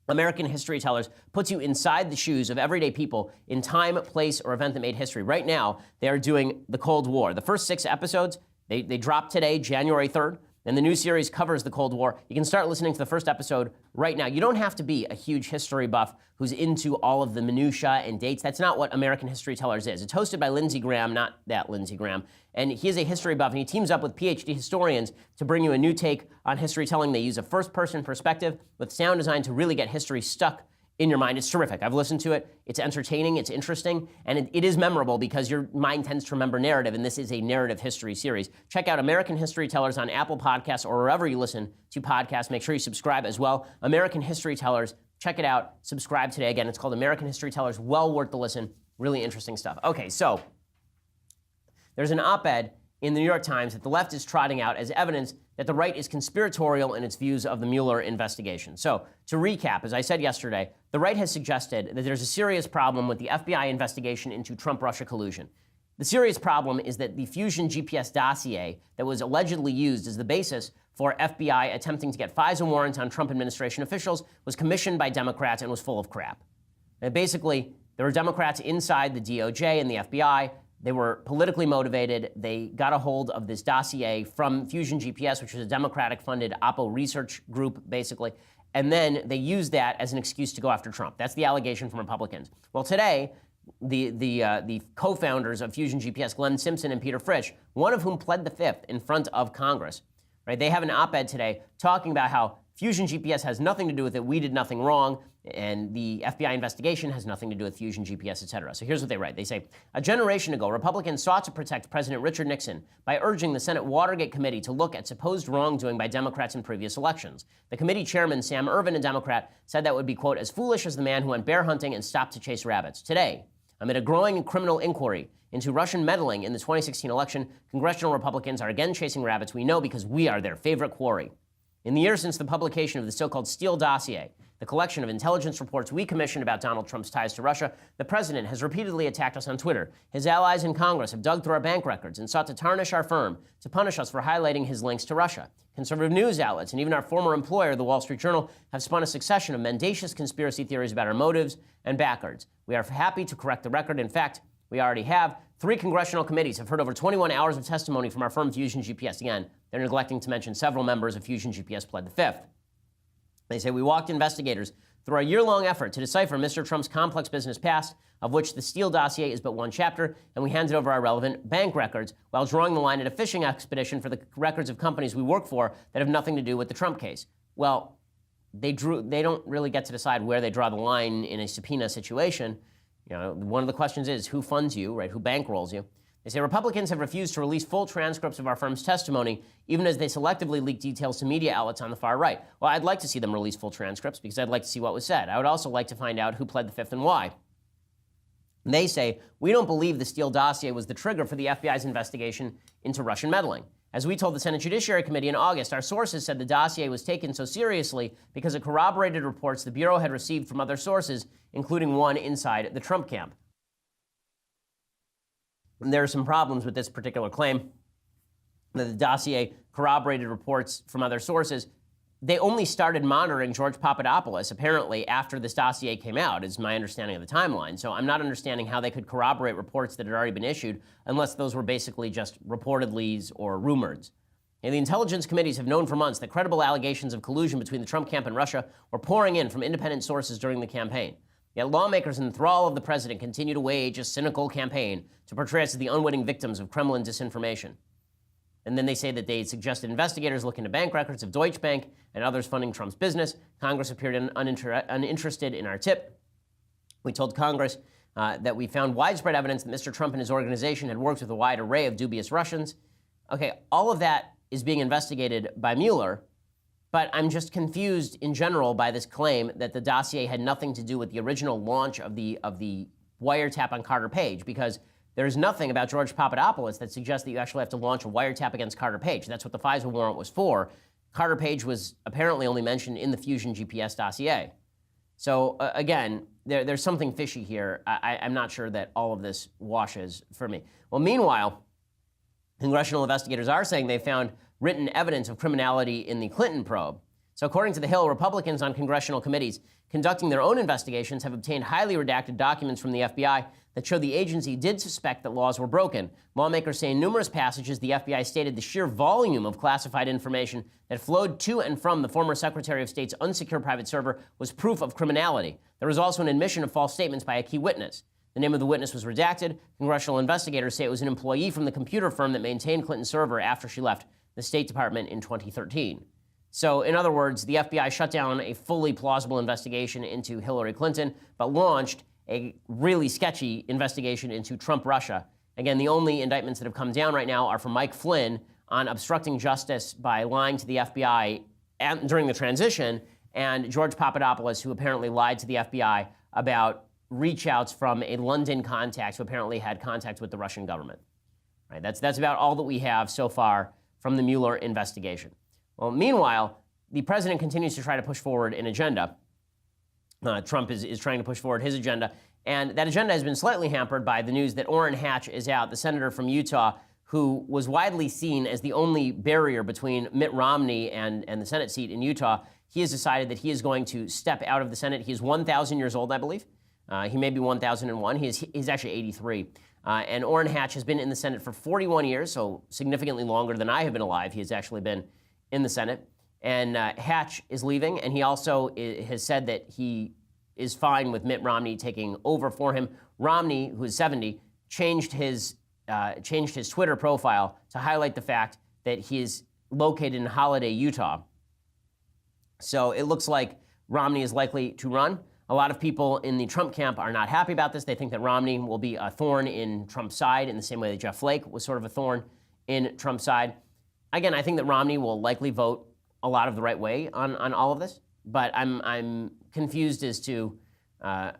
American History Tellers puts you inside the shoes of everyday people in time, place, or event that made history. Right now, they are doing the Cold War. The first 6 episodes, they dropped today, January 3rd, and the new series covers the Cold War. You can start listening to the first episode right now. You don't have to be a huge history buff who's into all of the minutia and dates. That's not what American History Tellers is. It's hosted by Lindsey Graham, not that Lindsey Graham, and he is a history buff, and he teams up with PhD historians to bring you a new take on history telling. They use a first-person perspective with sound design to really get history stuck in your mind. It's terrific. I've listened to it. It's entertaining, it's interesting, and it is memorable because your mind tends to remember narrative, and this is a narrative history series. Check out American History Tellers on Apple Podcasts or wherever you listen to podcasts. Make sure you subscribe as well. American History Tellers. Check it out. Subscribe today. Again, it's called American History Tellers. Well worth the listen. Really interesting stuff. Okay, so there's an op-ed in the New York Times that the left is trotting out as evidence that the right is conspiratorial in its views of the Mueller investigation. So, to recap, as I said yesterday, the right has suggested that there's a serious problem with the FBI investigation into Trump-Russia collusion. The serious problem is that the Fusion GPS dossier that was allegedly used as the basis for FBI attempting to get FISA warrants on Trump administration officials was commissioned by Democrats and was full of crap. And basically, there were Democrats inside the DOJ and the FBI. They were politically motivated. They got a hold of this dossier from Fusion GPS, which was a Democratic-funded Oppo research group, basically, and then they used that as an excuse to go after Trump. That's the allegation from Republicans. Well, today, the co-founders of Fusion GPS, Glenn Simpson and Peter Frisch, one of whom pled the fifth in front of Congress, right? They have an op-ed today talking about how Fusion GPS has nothing to do with it. We did nothing wrong. And the FBI investigation has nothing to do with Fusion GPS, et cetera. So here's what they write. They say, a generation ago, Republicans sought to protect President Richard Nixon by urging the Senate Watergate Committee to look at supposed wrongdoing by Democrats in previous elections. The committee chairman, Sam Ervin, a Democrat, said that would be, quote, as foolish as the man who went bear hunting and stopped to chase rabbits. Today, amid a growing criminal inquiry into Russian meddling in the 2016 election, congressional Republicans are again chasing rabbits. We know because we are their favorite quarry. In the years since the publication of the so-called Steele dossier, the collection of intelligence reports we commissioned about Donald Trump's ties to Russia, the president has repeatedly attacked us on Twitter. His allies in Congress have dug through our bank records and sought to tarnish our firm to punish us for highlighting his links to Russia. Conservative news outlets and even our former employer, the Wall Street Journal, have spun a succession of mendacious conspiracy theories about our motives and backers. We are happy to correct the record. In fact, we already have. 3 congressional committees have heard over 21 hours of testimony from our firm Fusion GPS. Again, they're neglecting to mention several members of Fusion GPS pled the Fifth. They say we walked investigators through our year-long effort to decipher Mr. Trump's complex business past, of which the Steele dossier is but one chapter, and we handed over our relevant bank records while drawing the line at a fishing expedition for the records of companies we work for that have nothing to do with the Trump case. Well, they don't really get to decide where they draw the line in a subpoena situation. You know, one of the questions is who funds you, right? Who bankrolls you? They say Republicans have refused to release full transcripts of our firm's testimony, even as they selectively leak details to media outlets on the far right. Well, I'd like to see them release full transcripts because I'd like to see what was said. I would also like to find out who pled the Fifth and why. They say, we don't believe the Steele dossier was the trigger for the FBI's investigation into Russian meddling. As we told the Senate Judiciary Committee in August, our sources said the dossier was taken so seriously because it corroborated reports the Bureau had received from other sources, including one inside the Trump camp. And there are some problems with this particular claim that the dossier corroborated reports from other sources. They only started monitoring George Papadopoulos, apparently, after this dossier came out, is my understanding of the timeline. So I'm not understanding how they could corroborate reports that had already been issued unless those were basically just reportedlys or rumors. And the intelligence committees have known for months that credible allegations of collusion between the Trump camp and Russia were pouring in from independent sources during the campaign. Yet lawmakers in the thrall of the president continue to wage a cynical campaign to portray us as the unwitting victims of Kremlin disinformation. And then they say that they suggested investigators look into bank records of Deutsche Bank and others funding Trump's business. Congress appeared uninterested in our tip. We told Congress that we found widespread evidence that Mr. Trump and his organization had worked with a wide array of dubious Russians. Okay, all of that is being investigated by Mueller, but I'm just confused in general by this claim that the dossier had nothing to do with the original launch of the wiretap on Carter Page, because there's nothing about George Papadopoulos that suggests that you actually have to launch a wiretap against Carter Page. That's what the FISA warrant was for. Carter Page was apparently only mentioned in the Fusion GPS dossier. So again, there's something fishy here. I'm not sure that all of this washes for me. Well, meanwhile, congressional investigators are saying they found written evidence of criminality in the Clinton probe. So according to The Hill, Republicans on congressional committees conducting their own investigations have obtained highly redacted documents from the FBI that show the agency did suspect that laws were broken. Lawmakers say in numerous passages the FBI stated the sheer volume of classified information that flowed to and from the former Secretary of State's unsecure private server was proof of criminality. There was also an admission of false statements by a key witness. The name of the witness was redacted. Congressional investigators say it was an employee from the computer firm that maintained Clinton's server after she left the State Department in 2013. So, in other words, the FBI shut down a fully plausible investigation into Hillary Clinton, but launched a really sketchy investigation into Trump-Russia. Again, the only indictments that have come down right now are from Mike Flynn on obstructing justice by lying to the FBI during the transition, and George Papadopoulos, who apparently lied to the FBI about reach-outs from a London contact who apparently had contact with the Russian government. Right, that's about all that we have so far from the Mueller investigation. Well, meanwhile, the president continues to try to push forward an agenda. Trump is trying to push forward his agenda, and that agenda has been slightly hampered by the news that Orrin Hatch is out, the senator from Utah, who was widely seen as the only barrier between Mitt Romney and the Senate seat in Utah. He has decided that he is going to step out of the Senate. He is 1,000 years old, I believe. He may be 1,001. He's actually 83. And Orrin Hatch has been in the Senate for 41 years, so significantly longer than I have been alive. He has actually been in the Senate. And Hatch is leaving, and he also has said that he is fine with Mitt Romney taking over for him. Romney, who is 70, changed his Twitter profile to highlight the fact that he is located in Holiday, Utah. So it looks like Romney is likely to run. A lot of people in the Trump camp are not happy about this. They think that Romney will be a thorn in Trump's side in the same way that Jeff Flake was sort of a thorn in Trump's side. Again, I think that Romney will likely vote a lot of the right way on all of this, but I'm confused as to, I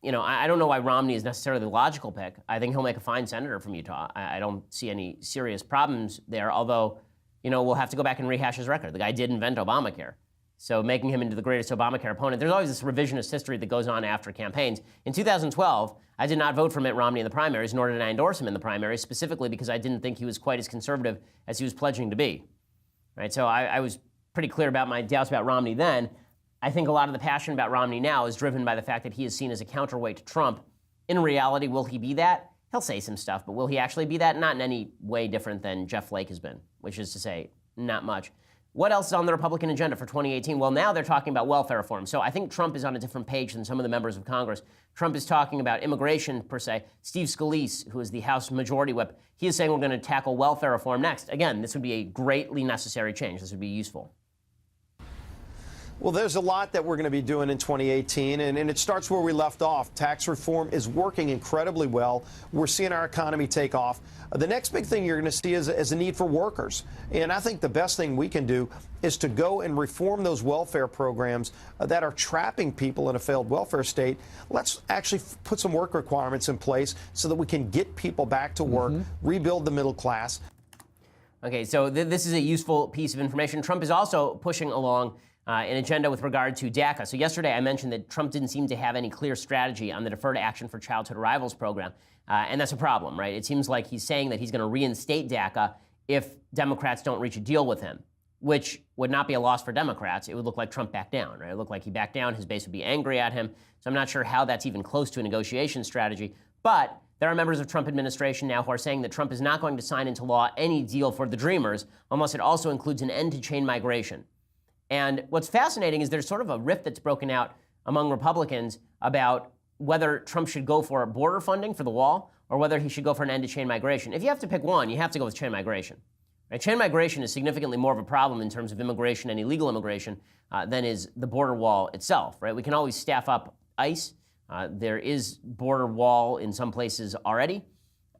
don't know why Romney is necessarily the logical pick. I think he'll make a fine senator from Utah. I don't see any serious problems there, although, we'll have to go back and rehash his record. The guy did invent Obamacare. So making him into the greatest Obamacare opponent, there's always this revisionist history that goes on after campaigns. In 2012, I did not vote for Mitt Romney in the primaries, nor did I endorse him in the primaries, specifically because I didn't think he was quite as conservative as he was pledging to be. Right? So I was pretty clear about my doubts about Romney then. I think a lot of the passion about Romney now is driven by the fact that he is seen as a counterweight to Trump. In reality, will he be that? He'll say some stuff, but will he actually be that? Not in any way different than Jeff Flake has been, which is to say, not much. What else is on the Republican agenda for 2018? Well, now they're talking about welfare reform. So I think Trump is on a different page than some of the members of Congress. Trump is talking about immigration, per se. Steve Scalise, who is the House Majority Whip, he is saying we're going to tackle welfare reform next. Again, this would be a greatly necessary change. This would be useful. Well, there's a lot that we're going to be doing in 2018, and it starts where we left off. Tax reform is working incredibly well. We're seeing our economy take off. The next big thing you're going to see is a need for workers. And I think the best thing we can do is to go and reform those welfare programs that are trapping people in a failed welfare state. Let's actually put some work requirements in place so that we can get people back to work, rebuild the middle class. Okay, so this is a useful piece of information. Trump is also pushing along an agenda with regard to DACA. So yesterday I mentioned that Trump didn't seem to have any clear strategy on the Deferred Action for Childhood Arrivals program. And that's a problem, right? It seems like he's saying that he's going to reinstate DACA if Democrats don't reach a deal with him, which would not be a loss for Democrats. It would look like Trump backed down, right? It would look like he backed down. His base would be angry at him. So I'm not sure how that's even close to a negotiation strategy. But there are members of Trump administration now who are saying that Trump is not going to sign into law any deal for the Dreamers unless it also includes an end to chain migration. And what's fascinating is there's sort of a rift that's broken out among Republicans about whether Trump should go for border funding for the wall or whether he should go for an end to chain migration. If you have to pick one, you have to go with chain migration. Right? Chain migration is significantly more of a problem in terms of immigration and illegal immigration than is the border wall itself. Right? We can always staff up ICE. There is border wall in some places already.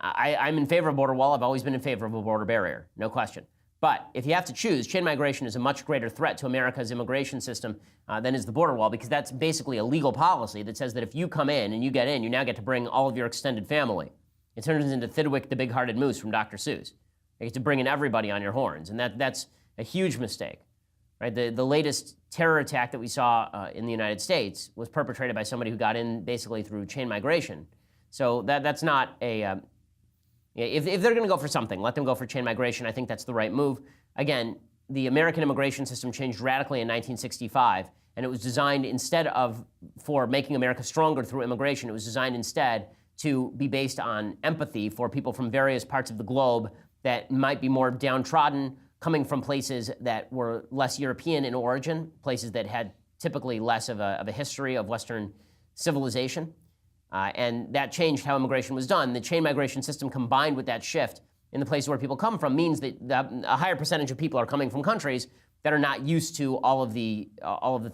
I'm in favor of border wall. I've always been in favor of a border barrier, no question. But if you have to choose, chain migration is a much greater threat to America's immigration system than is the border wall, because that's basically a legal policy that says that if you come in and you get in, you now get to bring all of your extended family. It turns into Thidwick the Big-Hearted Moose from Dr. Seuss. You get to bring in everybody on your horns, and that's a huge mistake. Right? The latest terror attack that we saw in the United States was perpetrated by somebody who got in basically through chain migration. So that's not a... If they're going to go for something, let them go for chain migration. I think that's the right move. Again, the American immigration system changed radically in 1965, and it was designed for making America stronger through immigration. It was designed instead to be based on empathy for people from various parts of the globe that might be more downtrodden, coming from places that were less European in origin, places that had typically less of a history of Western civilization. And that changed how immigration was done. The chain migration system combined with that shift in the places where people come from means that a higher percentage of people are coming from countries that are not used to all of the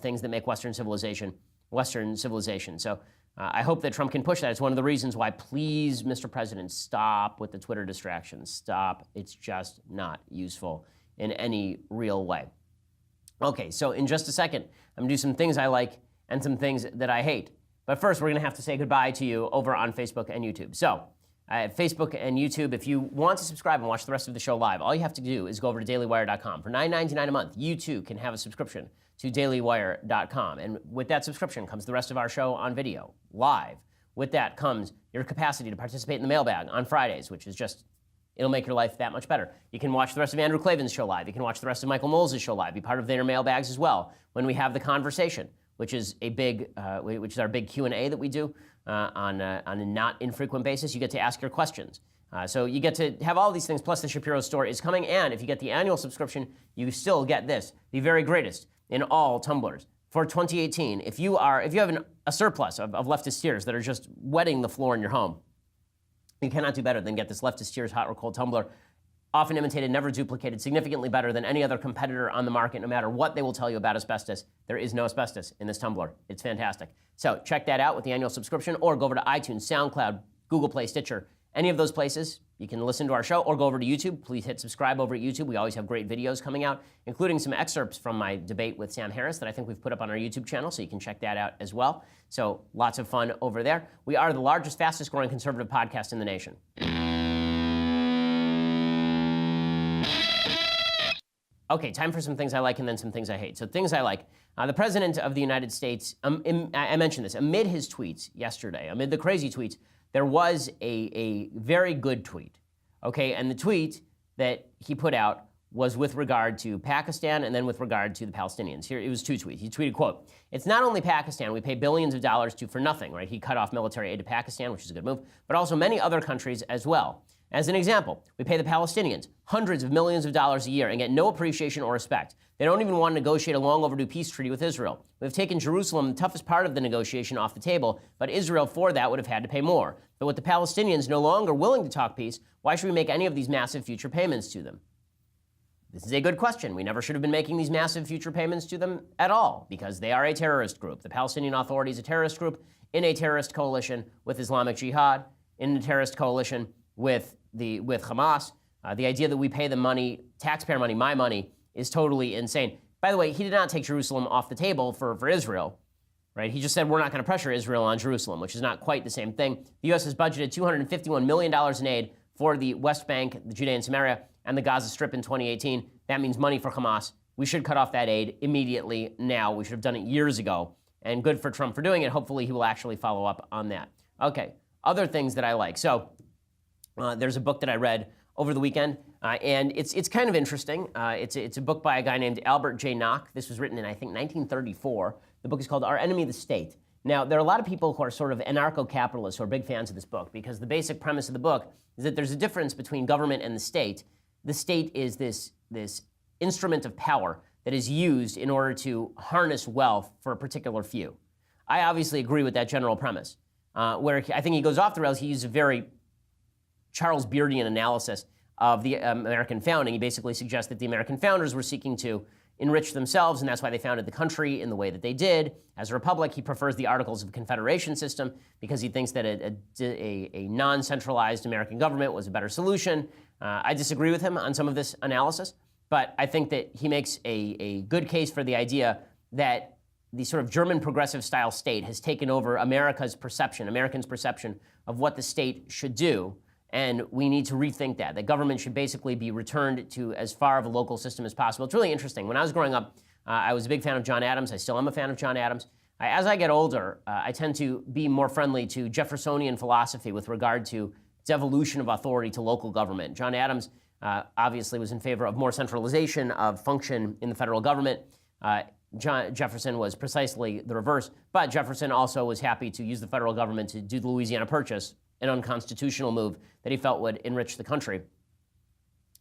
things that make Western civilization. So I hope that Trump can push that. It's one of the reasons why, please, Mr. President, stop with the Twitter distractions. Stop. It's just not useful in any real way. Okay, so in just a second, I'm going to do some things I like and some things that I hate. But first, we're going to have to say goodbye to you over on Facebook and YouTube. So, Facebook and YouTube, if you want to subscribe and watch the rest of the show live, all you have to do is go over to dailywire.com. For $9.99 a month, you too can have a subscription to dailywire.com. And with that subscription comes the rest of our show on video, live. With that comes your capacity to participate in the mailbag on Fridays, which is just, it'll make your life that much better. You can watch the rest of Andrew Klavan's show live. You can watch the rest of Michael Knowles' show live. Be part of their mailbags as well when we have the conversation, which is our big Q&A that we do on a not infrequent basis. You get to ask your questions. So you get to have all these things, plus the Shapiro store is coming, and if you get the annual subscription, you still get this, the very greatest in all tumblers. For 2018, if you have a surplus of leftist tears that are just wetting the floor in your home, you cannot do better than get this leftist tears hot or cold tumbler. Often imitated, never duplicated, significantly better than any other competitor on the market, no matter what they will tell you about asbestos. There is no asbestos in this tumbler. It's fantastic. So check that out with the annual subscription, or go over to iTunes, SoundCloud, Google Play, Stitcher, any of those places. You can listen to our show, or go over to YouTube. Please hit subscribe over at YouTube. We always have great videos coming out, including some excerpts from my debate with Sam Harris that I think we've put up on our YouTube channel, so you can check that out as well. So lots of fun over there. We are the largest, fastest growing conservative podcast in the nation. Okay, time for some things I like and then some things I hate. So things I like. The President of the United States, I mentioned this, amid his tweets yesterday, amid the crazy tweets, there was a very good tweet, okay? And the tweet that he put out was with regard to Pakistan and then with regard to the Palestinians. Here, it was 2 tweets. He tweeted, quote, "It's not only Pakistan we pay billions of dollars to for nothing," right? He cut off military aid to Pakistan, which is a good move, but also many other countries as well. As an example, we pay the Palestinians hundreds of millions of dollars a year and get no appreciation or respect. They don't even want to negotiate a long overdue peace treaty with Israel. We've taken Jerusalem, the toughest part of the negotiation, off the table, but Israel for that would have had to pay more. But with the Palestinians no longer willing to talk peace, why should we make any of these massive future payments to them? This is a good question. We never should have been making these massive future payments to them at all, because they are a terrorist group. The Palestinian Authority is a terrorist group in a terrorist coalition with Islamic Jihad, in a terrorist coalition with Hamas. The idea that we pay them money, taxpayer money, my money, is totally insane. By the way, he did not take Jerusalem off the table for Israel, right? He just said we're not going to pressure Israel on Jerusalem, which is not quite the same thing. The U.S. has budgeted $251 million in aid for the West Bank, the Judea and Samaria, and the Gaza Strip in 2018. That means money for Hamas. We should cut off that aid immediately now. We should have done it years ago. And good for Trump for doing it. Hopefully he will actually follow up on that. Okay, other things that I like. So there's a book that I read over the weekend, and it's kind of interesting. It's a book by a guy named Albert J. Nock. This was written in, I think, 1934. The book is called Our Enemy the State. Now, there are a lot of people who are sort of anarcho-capitalists who are big fans of this book, because the basic premise of the book is that there's a difference between government and the state. The state is this instrument of power that is used in order to harness wealth for a particular few. I obviously agree with that general premise. Where I think he goes off the rails, he uses a very Charles Beardian analysis of the American founding. He basically suggests that the American founders were seeking to enrich themselves, and that's why they founded the country in the way that they did. As a republic, he prefers the Articles of Confederation system because he thinks that a non-centralized American government was a better solution. I disagree with him on some of this analysis, but I think that he makes a good case for the idea that the sort of German progressive style state has taken over Americans' perception of what the state should do. And we need to rethink that. The government should basically be returned to as far of a local system as possible. It's really interesting. When I was growing up, I was a big fan of John Adams. I still am a fan of John Adams. As I get older, I tend to be more friendly to Jeffersonian philosophy with regard to devolution of authority to local government. John Adams obviously was in favor of more centralization of function in the federal government. Jefferson was precisely the reverse, but Jefferson also was happy to use the federal government to do the Louisiana Purchase, an unconstitutional move that he felt would enrich the country.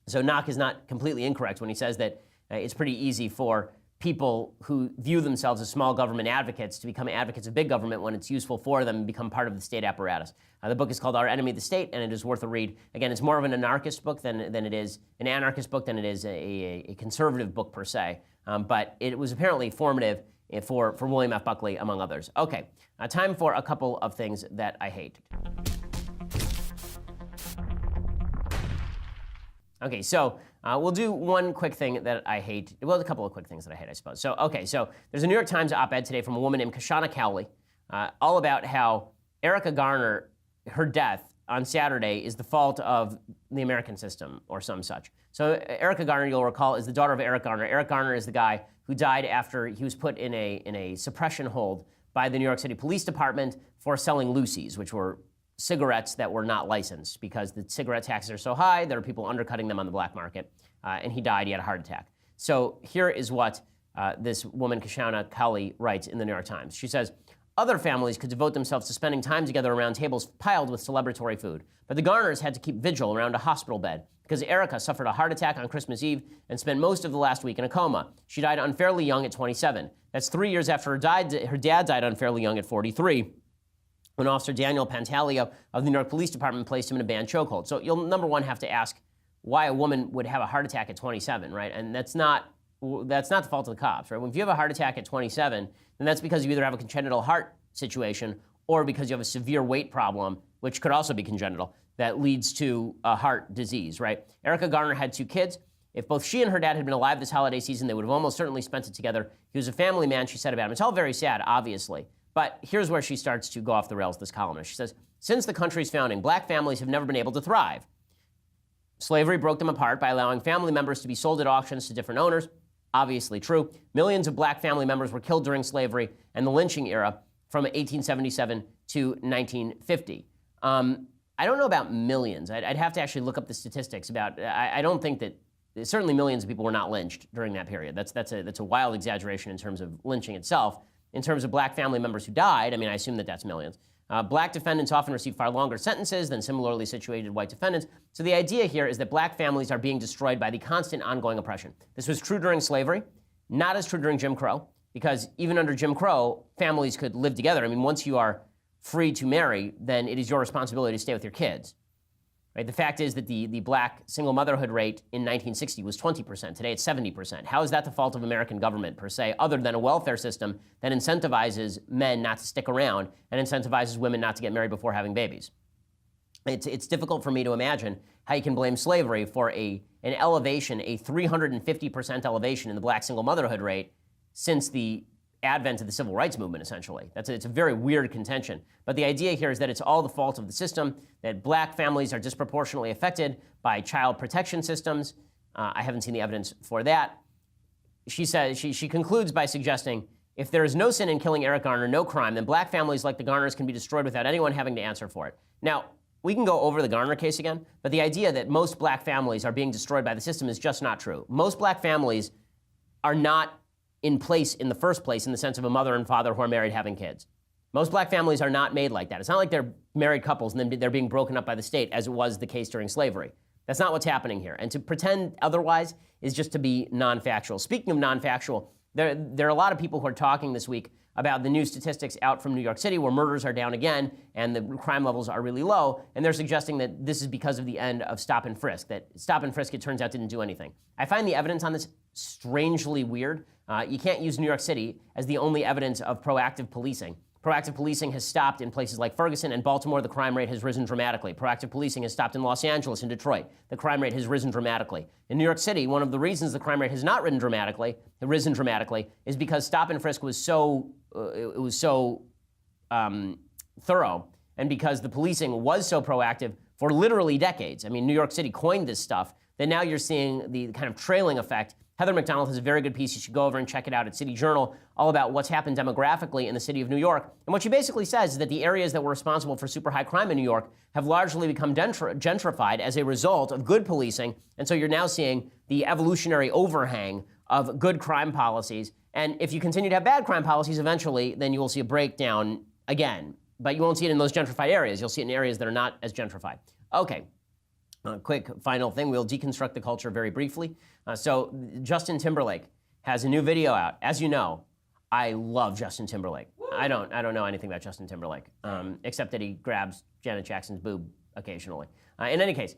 So Nock is not completely incorrect when he says that it's pretty easy for people who view themselves as small government advocates to become advocates of big government when it's useful for them and become part of the state apparatus. The book is called Our Enemy the State, and it is worth a read. Again, it's more of an anarchist book than it is an anarchist book than it is a conservative book per se. But it was apparently formative for William F. Buckley, among others. Okay, time for a couple of things that I hate. Okay, so we'll do one quick thing that I hate. Well, a couple of quick things that I hate, I suppose. So there's a New York Times op-ed today from a woman named Kashana Cowley, all about how Erica Garner, her death on Saturday, is the fault of the American system or some such. So Erica Garner, you'll recall, is the daughter of Eric Garner. Eric Garner is the guy who died after he was put in a suppression hold by the New York City Police Department for selling Lucy's, which were cigarettes that were not licensed because the cigarette taxes are so high, there are people undercutting them on the black market. And he died, he had a heart attack. So here is what this woman, Kashana Cowley, writes in the New York Times. She says, other families could devote themselves to spending time together around tables piled with celebratory food. But the Garners had to keep vigil around a hospital bed because Erica suffered a heart attack on Christmas Eve and spent most of the last week in a coma. She died unfairly young at 27. That's 3 years after her dad died unfairly young at 43. When Officer Daniel Pantaleo of the New York Police Department placed him in a banned chokehold. So you'll, number one, have to ask why a woman would have a heart attack at 27, right? And that's not the fault of the cops, right? If you have a heart attack at 27, then that's because you either have a congenital heart situation or because you have a severe weight problem, which could also be congenital, that leads to a heart disease, right? Erica Garner had 2 kids. If both she and her dad had been alive this holiday season, they would have almost certainly spent it together. He was a family man, she said about him. It's all very sad, obviously. But here's where she starts to go off the rails, this columnist. She says, since the country's founding, black families have never been able to thrive. Slavery broke them apart by allowing family members to be sold at auctions to different owners. Obviously true. Millions of black family members were killed during slavery and the lynching era from 1877 to 1950. I don't know about millions. I'd have to actually look up the statistics about, I don't think that certainly millions of people were not lynched during that period. That's a wild exaggeration in terms of lynching itself. In terms of black family members who died, I mean, I assume that that's millions. Black defendants often receive far longer sentences than similarly situated white defendants. So the idea here is that black families are being destroyed by the constant ongoing oppression. This was true during slavery, not as true during Jim Crow, because even under Jim Crow, families could live together. I mean, once you are free to marry, then it is your responsibility to stay with your kids. Right? The fact is that the black single motherhood rate in 1960 was 20%. Today it's 70%. How is that the fault of American government per se, other than a welfare system that incentivizes men not to stick around and incentivizes women not to get married before having babies? It's difficult for me to imagine how you can blame slavery for an elevation, a 350% elevation in the black single motherhood rate since the advent of the civil rights movement, essentially. It's a very weird contention. But the idea here is that it's all the fault of the system, that black families are disproportionately affected by child protection systems. I haven't seen the evidence for that. She says, she concludes by suggesting, if there is no sin in killing Eric Garner, no crime, then black families like the Garners can be destroyed without anyone having to answer for it. Now, we can go over the Garner case again, but the idea that most black families are being destroyed by the system is just not true. Most black families are not in place in the first place in the sense of a mother and father who are married having kids. Most black families are not made like that. It's not like they're married couples and then they're being broken up by the state as it was the case during slavery. That's not what's happening here. And to pretend otherwise is just to be non-factual. Speaking of non-factual, there are a lot of people who are talking this week about the new statistics out from New York City where murders are down again and the crime levels are really low, and they're suggesting that this is because of the end of stop and frisk, that stop and frisk, it turns out, didn't do anything. I find the evidence on this strangely weird. You can't use New York City as the only evidence of proactive policing. Proactive policing has stopped in places like Ferguson and Baltimore. The crime rate has risen dramatically. Proactive policing has stopped in Los Angeles and Detroit. The crime rate has risen dramatically. In New York City, one of the reasons the crime rate has not risen dramatically, is because stop and frisk was so thorough, and because the policing was so proactive for literally decades. I mean, New York City coined this stuff. That now you're seeing the kind of trailing effect. Heather McDonald has a very good piece. You should go over and check it out at City Journal, all about what's happened demographically in the city of New York. And what she basically says is that the areas that were responsible for super high crime in New York have largely become gentrified as a result of good policing. And so you're now seeing the evolutionary overhang of good crime policies. And if you continue to have bad crime policies eventually, then you will see a breakdown again. But you won't see it in those gentrified areas. You'll see it in areas that are not as gentrified. Okay. Quick final thing, we'll deconstruct the culture very briefly. So Justin Timberlake has a new video out. As you know, I love Justin Timberlake. I don't know anything about Justin Timberlake, except that he grabs Janet Jackson's boob occasionally. In any case,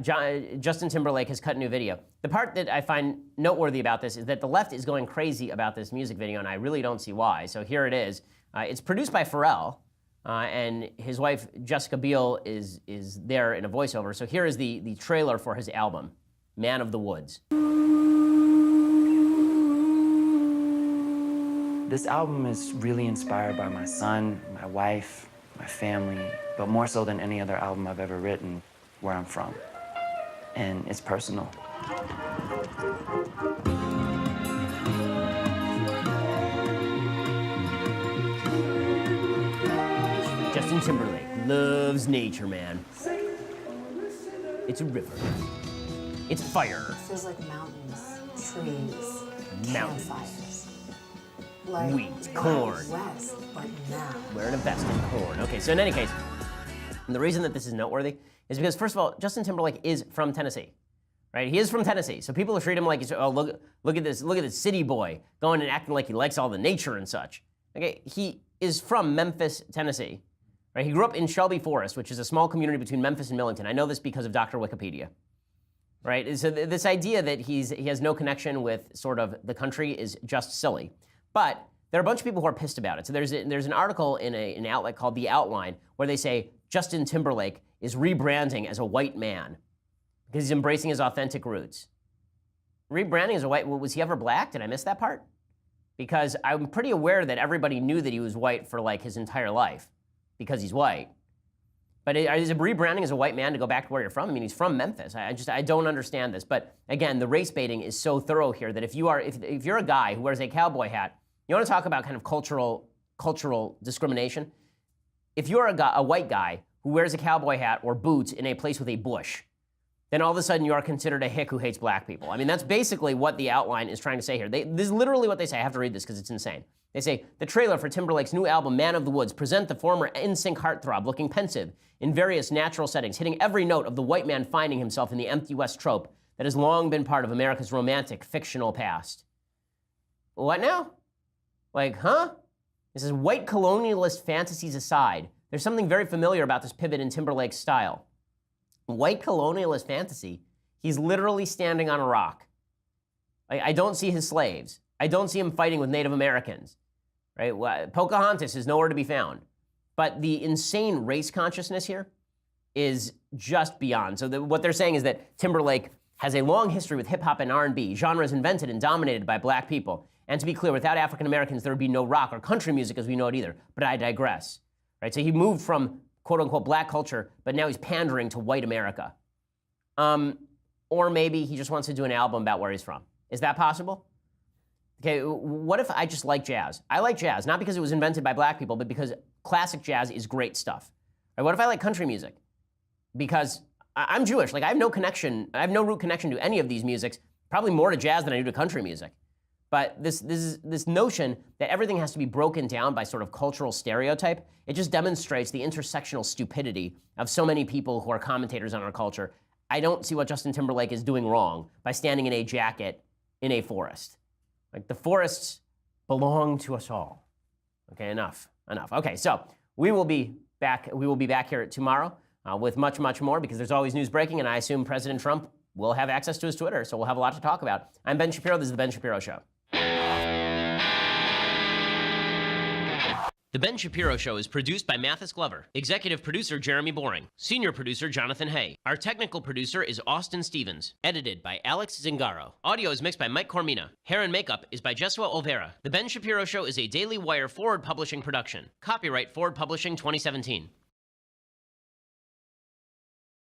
Justin Timberlake has cut a new video. The part that I find noteworthy about this is that the left is going crazy about this music video, and I really don't see why. So here it is. It's produced by Pharrell. And his wife, Jessica Biel, is there in a voiceover. So here is the trailer for his album, Man of the Woods. This album is really inspired by my son, my wife, my family, but more so than any other album I've ever written, where I'm from. And it's personal. Justin Timberlake loves nature, man. It's a river. It's fire. Feels like mountains, trees, Mountains. campfires. Like Wheat, corn. West, but now. Wearing a vest and corn. Okay, so in any case, the reason that this is noteworthy is because, first of all, Justin Timberlake is from Tennessee, right? He is from Tennessee, so people treat him like he's, oh, look at this city boy going and acting like he likes all the nature and such. Okay, he is from Memphis, Tennessee. Right, he grew up in Shelby Forest, which is a small community between Memphis and Millington. I know this because of Dr. Wikipedia. Right, so this idea that he has no connection with sort of the country is just silly. But there are a bunch of people who are pissed about it. So there's an article in an outlet called The Outline where they say Justin Timberlake is rebranding as a white man because he's embracing his authentic roots. Rebranding as a white, was he ever black? Did I miss that part? Because I'm pretty aware that everybody knew that he was white for like his entire life, because he's white. But is it rebranding as a white man to go back to where you're from? I mean, he's from Memphis. I don't understand this. But again, the race baiting is so thorough here that if you're a guy who wears a cowboy hat, you want to talk about kind of cultural discrimination. If you're a white guy who wears a cowboy hat or boots in a place with a bush, then all of a sudden you are considered a hick who hates black people. I mean, that's basically what the outline is trying to say here. This is literally what they say. I have to read this because it's insane. They say, the trailer for Timberlake's new album, Man of the Woods, present the former NSYNC heartthrob looking pensive in various natural settings, hitting every note of the white man finding himself in the empty West trope that has long been part of America's romantic, fictional past. What now? Like, huh? This is white colonialist fantasies aside. There's something very familiar about this pivot in Timberlake's style. White colonialist fantasy, he's literally standing on a rock. I don't see his slaves. I don't see him fighting with Native Americans, right? Pocahontas is nowhere to be found. But the insane race consciousness here is just beyond. So what they're saying is that Timberlake has a long history with hip-hop and R&B, genres invented and dominated by black people. And to be clear, without African Americans, there would be no rock or country music as we know it either. But I digress, right? So he moved from quote-unquote black culture, but now he's pandering to white America. Or maybe he just wants to do an album about where he's from. Is that possible? Okay, what if I just like jazz? I like jazz, not because it was invented by black people, but because classic jazz is great stuff. Right? What if I like country music? Because I'm Jewish. Like, I have no connection, I have no root connection to any of these musics, probably more to jazz than I do to country music. But this notion that everything has to be broken down by sort of cultural stereotype, it just demonstrates the intersectional stupidity of so many people who are commentators on our culture. I don't see what Justin Timberlake is doing wrong by standing in a jacket in a forest. Like, the forests belong to us all. Okay, enough. Okay, so we will be back here tomorrow with much, much more, because there's always news breaking, and I assume President Trump will have access to his Twitter, so we'll have a lot to talk about. I'm Ben Shapiro. This is The Ben Shapiro Show. The Ben Shapiro Show is produced by Mathis Glover, executive producer Jeremy Boring, senior producer Jonathan Hay. Our technical producer is Austin Stevens, edited by Alex Zingaro. Audio is mixed by Mike Cormina. Hair and makeup is by Jesua Olvera. The Ben Shapiro Show is a Daily Wire Forward Publishing production. Copyright Forward Publishing 2017.